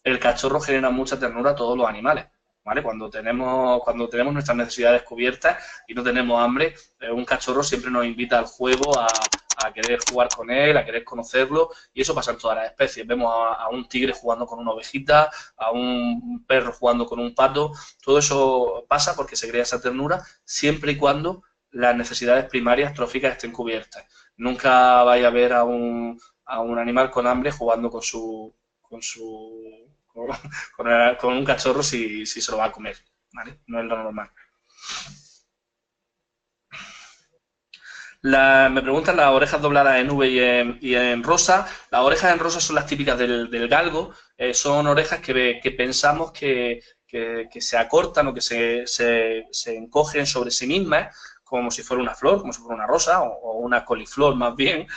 el cachorro genera mucha ternura a todos los animales. ¿Vale? Cuando tenemos nuestras necesidades cubiertas y no tenemos hambre, un cachorro siempre nos invita al juego, a querer jugar con él, a querer conocerlo, y eso pasa en todas las especies. Vemos a un tigre jugando con una ovejita, a un perro jugando con un pato, todo eso pasa porque se crea esa ternura siempre y cuando las necesidades primarias tróficas estén cubiertas. Nunca vaya a ver a un animal con hambre jugando con su con un cachorro si se lo va a comer, ¿vale? No es lo normal. Me preguntan las orejas dobladas en V y en rosa. Las orejas en rosa son las típicas del galgo. Son orejas que pensamos que se acortan o que se encogen sobre sí mismas, como si fuera una flor, como si fuera una rosa o una coliflor más bien,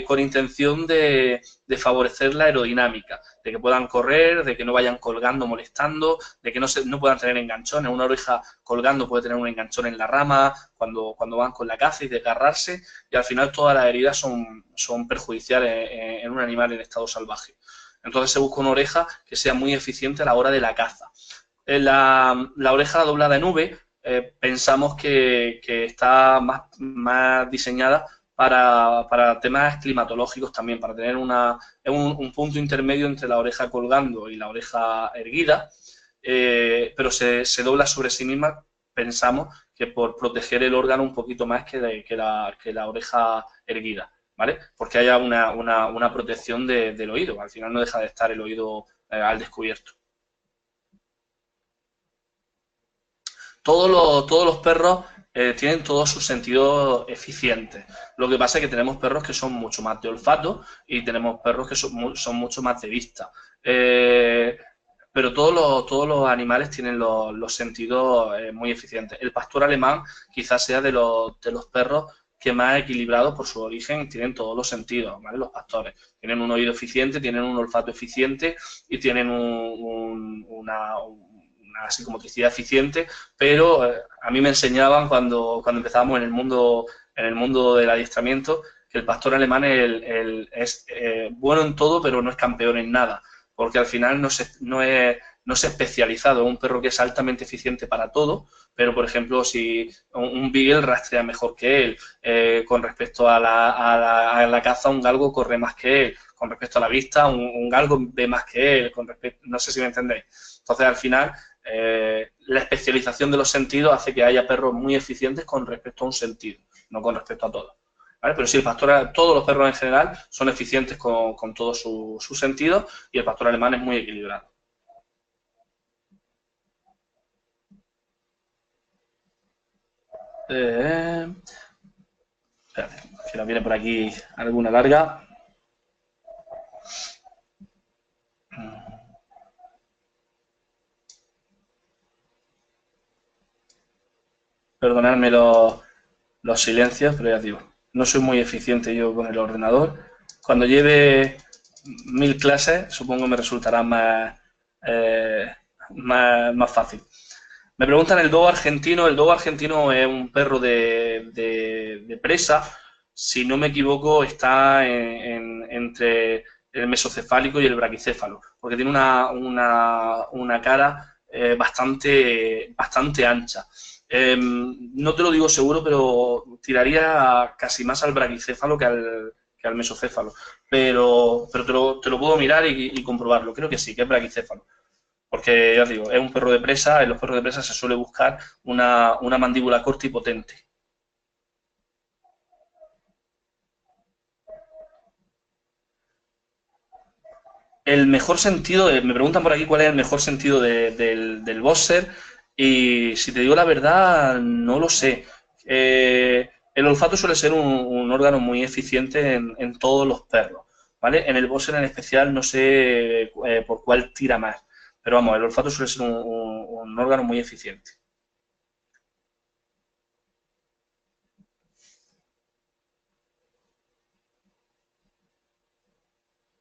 con intención de favorecer la aerodinámica, de que puedan correr, de que no vayan colgando molestando, de que no puedan tener enganchones. Una oreja colgando puede tener un enganchón en la rama cuando van con la caza y desgarrarse, y al final todas las heridas son perjudiciales en un animal en estado salvaje. Entonces se busca una oreja que sea muy eficiente a la hora de la caza. La oreja doblada en V pensamos que está más diseñada para temas climatológicos también, para tener un punto intermedio entre la oreja colgando y la oreja erguida, pero se dobla sobre sí misma, pensamos que por proteger el órgano un poquito más que la oreja erguida, ¿vale? Porque haya una protección del oído, al final no deja de estar el oído al descubierto. Todos los perros tienen todos sus sentidos eficientes. Lo que pasa es que tenemos perros que son mucho más de olfato y tenemos perros que son mucho más de vista. Pero todos los animales tienen los sentidos muy eficientes. El pastor alemán quizás sea de los perros que más equilibrados por su origen tienen todos los sentidos, ¿vale? Los pastores tienen un oído eficiente, tienen un olfato eficiente y tienen una psicomotricidad eficiente, pero a mí me enseñaban cuando empezábamos en el mundo del adiestramiento que el pastor alemán es bueno en todo, pero no es campeón en nada, porque al final no es especializado, es un perro que es altamente eficiente para todo, pero por ejemplo si un beagle rastrea mejor que él, con respecto a la caza un galgo corre más que él, con respecto a la vista un galgo ve más que él, no sé si me entendéis. Entonces al final la especialización de los sentidos hace que haya perros muy eficientes con respecto a un sentido, no con respecto a todos. ¿Vale? Pero sí, todos los perros en general son eficientes con todos sus sentidos y el pastor alemán es muy equilibrado. Espérate, si nos viene por aquí alguna larga. Perdonadme los silencios, pero ya digo, no soy muy eficiente yo con el ordenador. Cuando lleve 1000 clases, supongo me resultará más fácil. Me preguntan el dogo argentino. El dogo argentino es un perro de presa. Si no me equivoco, está entre el mesocefálico y el braquicéfalo, porque tiene una cara bastante ancha. No te lo digo seguro, pero tiraría casi más al braquicéfalo que al mesocéfalo. Pero te lo puedo mirar y comprobarlo. Creo que sí, que es braquicéfalo. Porque, ya os digo, es un perro de presa. En los perros de presa se suele buscar una mandíbula corta y potente. El mejor sentido, me preguntan por aquí cuál es el mejor sentido del boxer y si te digo la verdad, no lo sé. El olfato suele ser un órgano muy eficiente en todos los perros, ¿vale? En el boxer en especial no sé por cuál tira más, pero vamos, el olfato suele ser un órgano muy eficiente.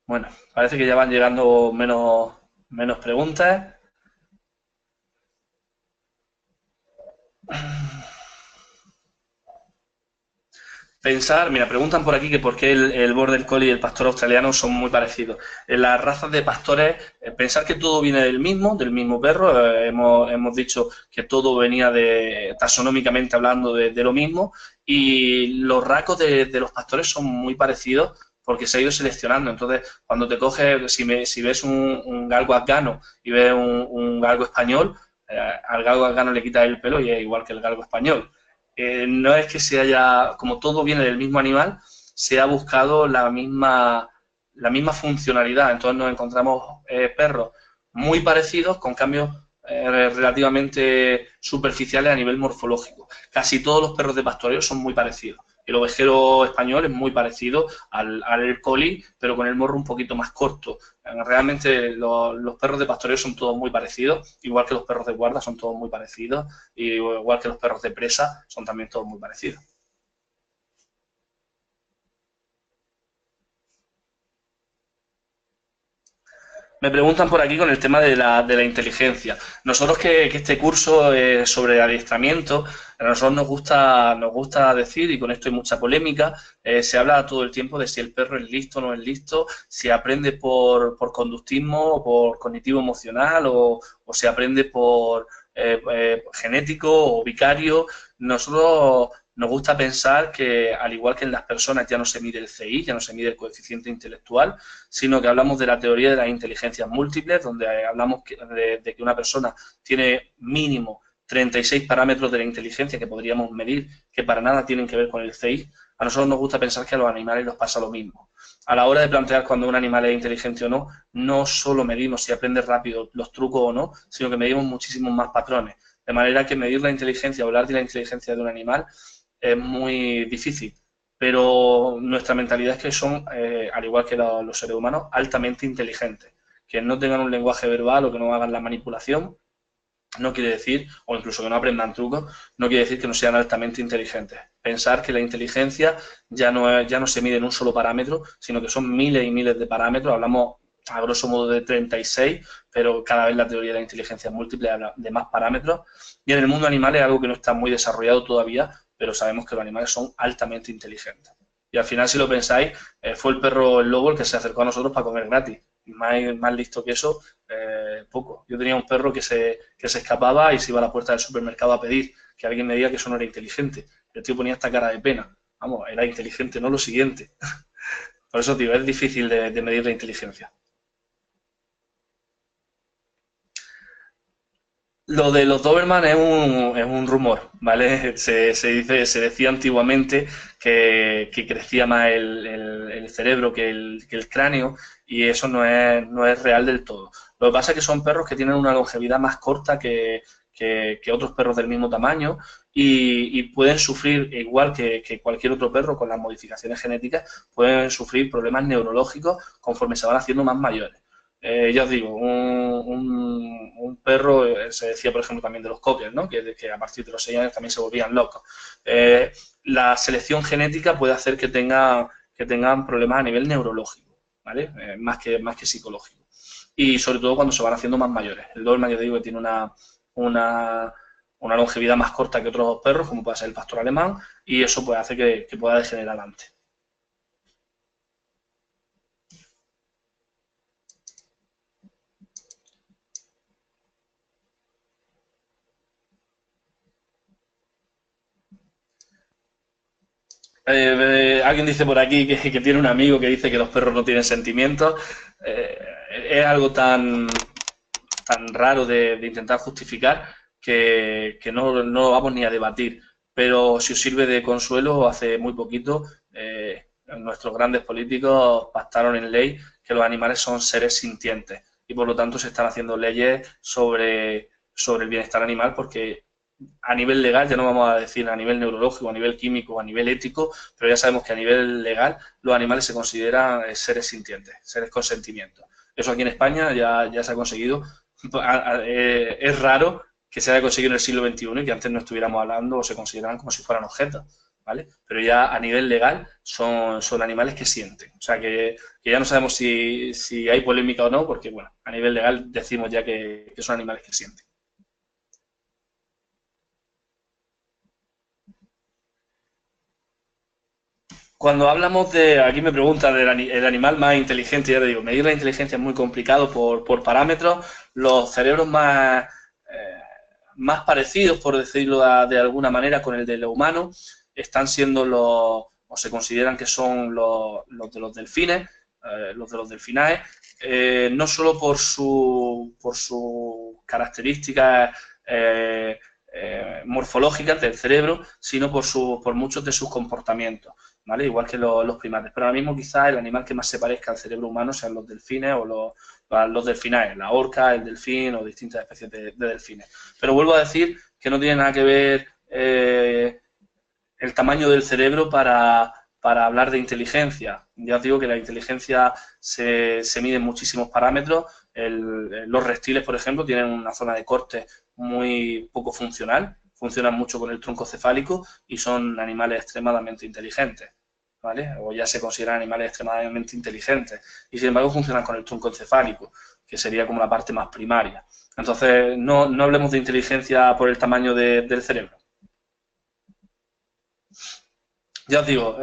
Bueno, parece que ya van llegando menos preguntas. Pensar, mira, preguntan por aquí que por qué el Border Collie y el pastor australiano son muy parecidos. En las razas de pastores, pensar que todo viene del mismo perro, hemos dicho que todo venía taxonómicamente hablando de lo mismo, y los rasgos de los pastores son muy parecidos porque se ha ido seleccionando. Entonces, cuando te coges, si ves un galgo afgano y ves un galgo español, al galgo afgano le quitas el pelo y es igual que el galgo español. No es que se haya, como todo viene del mismo animal, se ha buscado la misma funcionalidad. Entonces nos encontramos perros muy parecidos con cambios relativamente superficiales a nivel morfológico. Casi todos los perros de pastoreo son muy parecidos. El ovejero español es muy parecido al collie, pero con el morro un poquito más corto. Realmente los perros de pastoreo son todos muy parecidos, igual que los perros de guarda son todos muy parecidos, y igual que los perros de presa son también todos muy parecidos. Me preguntan por aquí con el tema de la inteligencia. Nosotros que este curso es sobre adiestramiento, a nosotros nos gusta decir, y con esto hay mucha polémica, se habla todo el tiempo de si el perro es listo o no es listo, si aprende por conductismo o por cognitivo emocional o se aprende por genético o vicario. Nosotros nos gusta pensar que, al igual que en las personas ya no se mide el CI, ya no se mide el coeficiente intelectual, sino que hablamos de la teoría de las inteligencias múltiples, donde hablamos de que una persona tiene mínimo 36 parámetros de la inteligencia que podríamos medir, que para nada tienen que ver con el CI. A nosotros nos gusta pensar que a los animales nos pasa lo mismo. A la hora de plantear cuando un animal es inteligente o no, no solo medimos si aprende rápido los trucos o no, sino que medimos muchísimos más patrones. De manera que medir la inteligencia, hablar de la inteligencia de un animal, es muy difícil, pero nuestra mentalidad es que son, al igual que los seres humanos, altamente inteligentes. Que no tengan un lenguaje verbal o que no hagan la manipulación, no quiere decir, o incluso que no aprendan trucos, no quiere decir que no sean altamente inteligentes. Pensar que la inteligencia ya no se mide en un solo parámetro, sino que son miles y miles de parámetros. Hablamos a grosso modo de 36, pero cada vez la teoría de la inteligencia múltiple habla de más parámetros. Y en el mundo animal es algo que no está muy desarrollado todavía, pero sabemos que los animales son altamente inteligentes. Y al final, si lo pensáis, fue el perro, el lobo, el que se acercó a nosotros para comer gratis. Más listo que eso, poco. Yo tenía un perro que se escapaba y se iba a la puerta del supermercado a pedir que alguien me diga que eso no era inteligente. El tío ponía esta cara de pena. Vamos, era inteligente, no lo siguiente. Por eso, tío, es difícil de medir la inteligencia. Lo de los Doberman es un rumor, ¿vale? Se decía antiguamente que crecía más el cerebro que el cráneo, y eso no es real del todo. Lo que pasa es que son perros que tienen una longevidad más corta que otros perros del mismo tamaño, y pueden sufrir, igual que cualquier otro perro con las modificaciones genéticas, pueden sufrir problemas neurológicos conforme se van haciendo más mayores. Ya os digo, un perro, se decía por ejemplo también de los cockers, ¿no? Que a partir de los 6 años también se volvían locos. La selección genética puede hacer que tengan problemas a nivel neurológico, ¿vale? Más que psicológico. Y sobre todo cuando se van haciendo más mayores. El Doberman, yo digo que tiene una, una longevidad más corta que otros perros, como puede ser el pastor alemán, y eso puede hacer que pueda degenerar antes. Alguien dice por aquí que tiene un amigo que dice que los perros no tienen sentimientos. Es algo tan raro de intentar justificar que no lo vamos ni a debatir. Pero si os sirve de consuelo, hace muy poquito nuestros grandes políticos pactaron en ley que los animales son seres sintientes y por lo tanto se están haciendo leyes sobre el bienestar animal porque a nivel legal, ya no vamos a decir a nivel neurológico, a nivel químico, a nivel ético, pero ya sabemos que a nivel legal los animales se consideran seres sintientes, seres con sentimientos. Eso aquí en España ya se ha conseguido. Es raro que se haya conseguido en el siglo XXI y que antes no estuviéramos hablando o se consideraran como si fueran objetos, ¿vale? Pero ya a nivel legal son animales que sienten. O sea, que ya no sabemos si hay polémica o no, porque, bueno, a nivel legal decimos ya que son animales que sienten. Cuando hablamos aquí me pregunta el animal más inteligente, ya te digo, medir la inteligencia es muy complicado por parámetros. Los cerebros más parecidos, por decirlo de alguna manera, con el de lo humano, están siendo o se consideran que son los de los delfines, los de los delfinaes, no solo por sus características morfológicas del cerebro, sino por muchos de sus comportamientos. ¿Vale? Igual que los primates. Pero ahora mismo quizás el animal que más se parezca al cerebro humano sean los delfines o los delfinaes, la orca, el delfín o distintas especies de delfines. Pero vuelvo a decir que no tiene nada que ver el tamaño del cerebro para hablar de inteligencia. Ya os digo que la inteligencia se mide en muchísimos parámetros. Los reptiles, por ejemplo, tienen una zona de corte muy poco funcional, funcionan mucho con el tronco cefálico y son animales extremadamente inteligentes, ¿vale? O ya se consideran animales extremadamente inteligentes y sin embargo funcionan con el tronco encefálico, que sería como la parte más primaria. Entonces, no hablemos de inteligencia por el tamaño del cerebro. Ya os digo,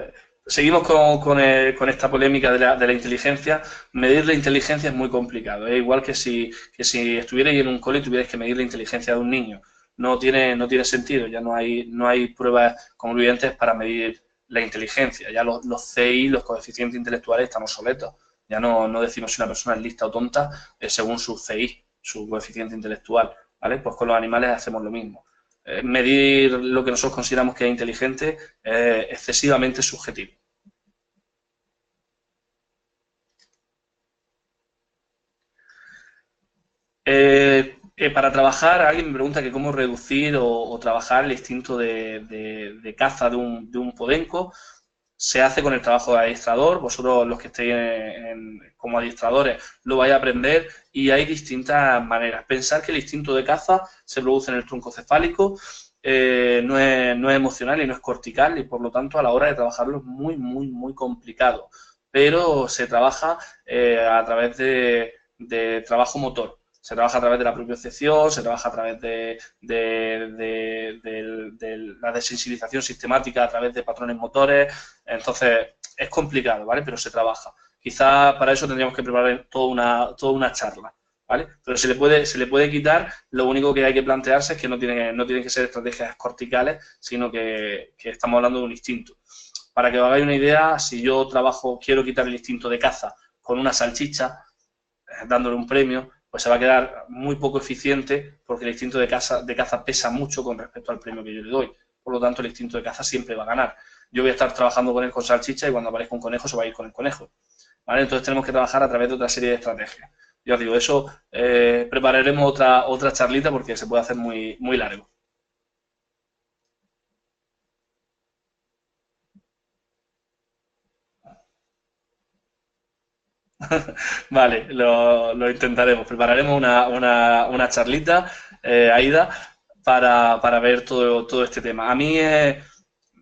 seguimos con esta polémica de la inteligencia. Medir la inteligencia es muy complicado. Es igual que si estuvierais en un cole y tuvierais que medir la inteligencia de un niño. No tiene sentido, ya no hay pruebas concluyentes para medir la inteligencia. Ya los CI, los coeficientes intelectuales, están obsoletos. Ya no decimos si una persona es lista o tonta según su CI, su coeficiente intelectual. ¿Vale? Pues con los animales hacemos lo mismo. Medir lo que nosotros consideramos que es inteligente es excesivamente subjetivo. Para trabajar, alguien me pregunta que cómo reducir o trabajar el instinto de caza de un podenco. Se hace con el trabajo de adiestrador. Vosotros, los que estéis como adiestradores, lo vais a aprender y hay distintas maneras. Pensar que el instinto de caza se produce en el tronco cefálico, no es emocional y no es cortical y por lo tanto a la hora de trabajarlo es muy, muy, muy complicado. Pero se trabaja a través de trabajo motor. Se trabaja a través de la propiocepción, se trabaja a través de la desensibilización sistemática, a través de patrones motores. Entonces, es complicado, ¿vale? Pero se trabaja. Quizá para eso tendríamos que preparar toda una charla, ¿vale? Pero se le puede quitar, lo único que hay que plantearse es que no tienen que ser estrategias corticales, sino que estamos hablando de un instinto. Para que os hagáis una idea, si yo quiero quitar el instinto de caza con una salchicha, dándole un premio, pues se va a quedar muy poco eficiente porque el instinto de caza pesa mucho con respecto al premio que yo le doy. Por lo tanto, el instinto de caza siempre va a ganar. Yo voy a estar trabajando con él con salchicha y cuando aparezca un conejo se va a ir con el conejo. ¿Vale? Entonces tenemos que trabajar a través de otra serie de estrategias. Ya os digo, eso prepararemos otra charlita porque se puede hacer muy, muy largo. Vale, lo intentaremos. Prepararemos una charlita, Aida, para ver todo este tema. A mí es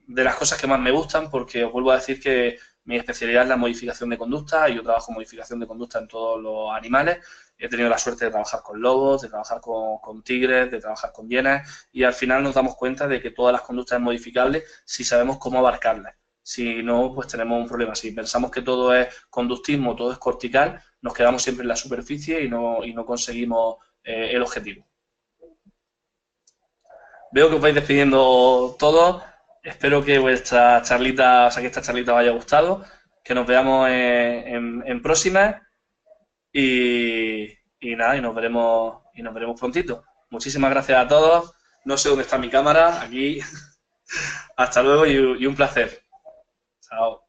de las cosas que más me gustan porque os vuelvo a decir que mi especialidad es la modificación de conducta y yo trabajo modificación de conducta en todos los animales. He tenido la suerte de trabajar con lobos, de trabajar con tigres, de trabajar con hienas y al final nos damos cuenta de que todas las conductas son modificables si sabemos cómo abarcarlas. Si no, pues tenemos un problema. Si pensamos que todo es conductismo, todo es cortical, nos quedamos siempre en la superficie y no conseguimos el objetivo. Veo que os vais despidiendo todos. espero que vuestra charlita, o sea, que esta charlita os haya gustado, que nos veamos en próximas y, nada, y nos veremos prontito. Muchísimas gracias a todos. No sé dónde está mi cámara, aquí. Hasta luego y un placer. Chao.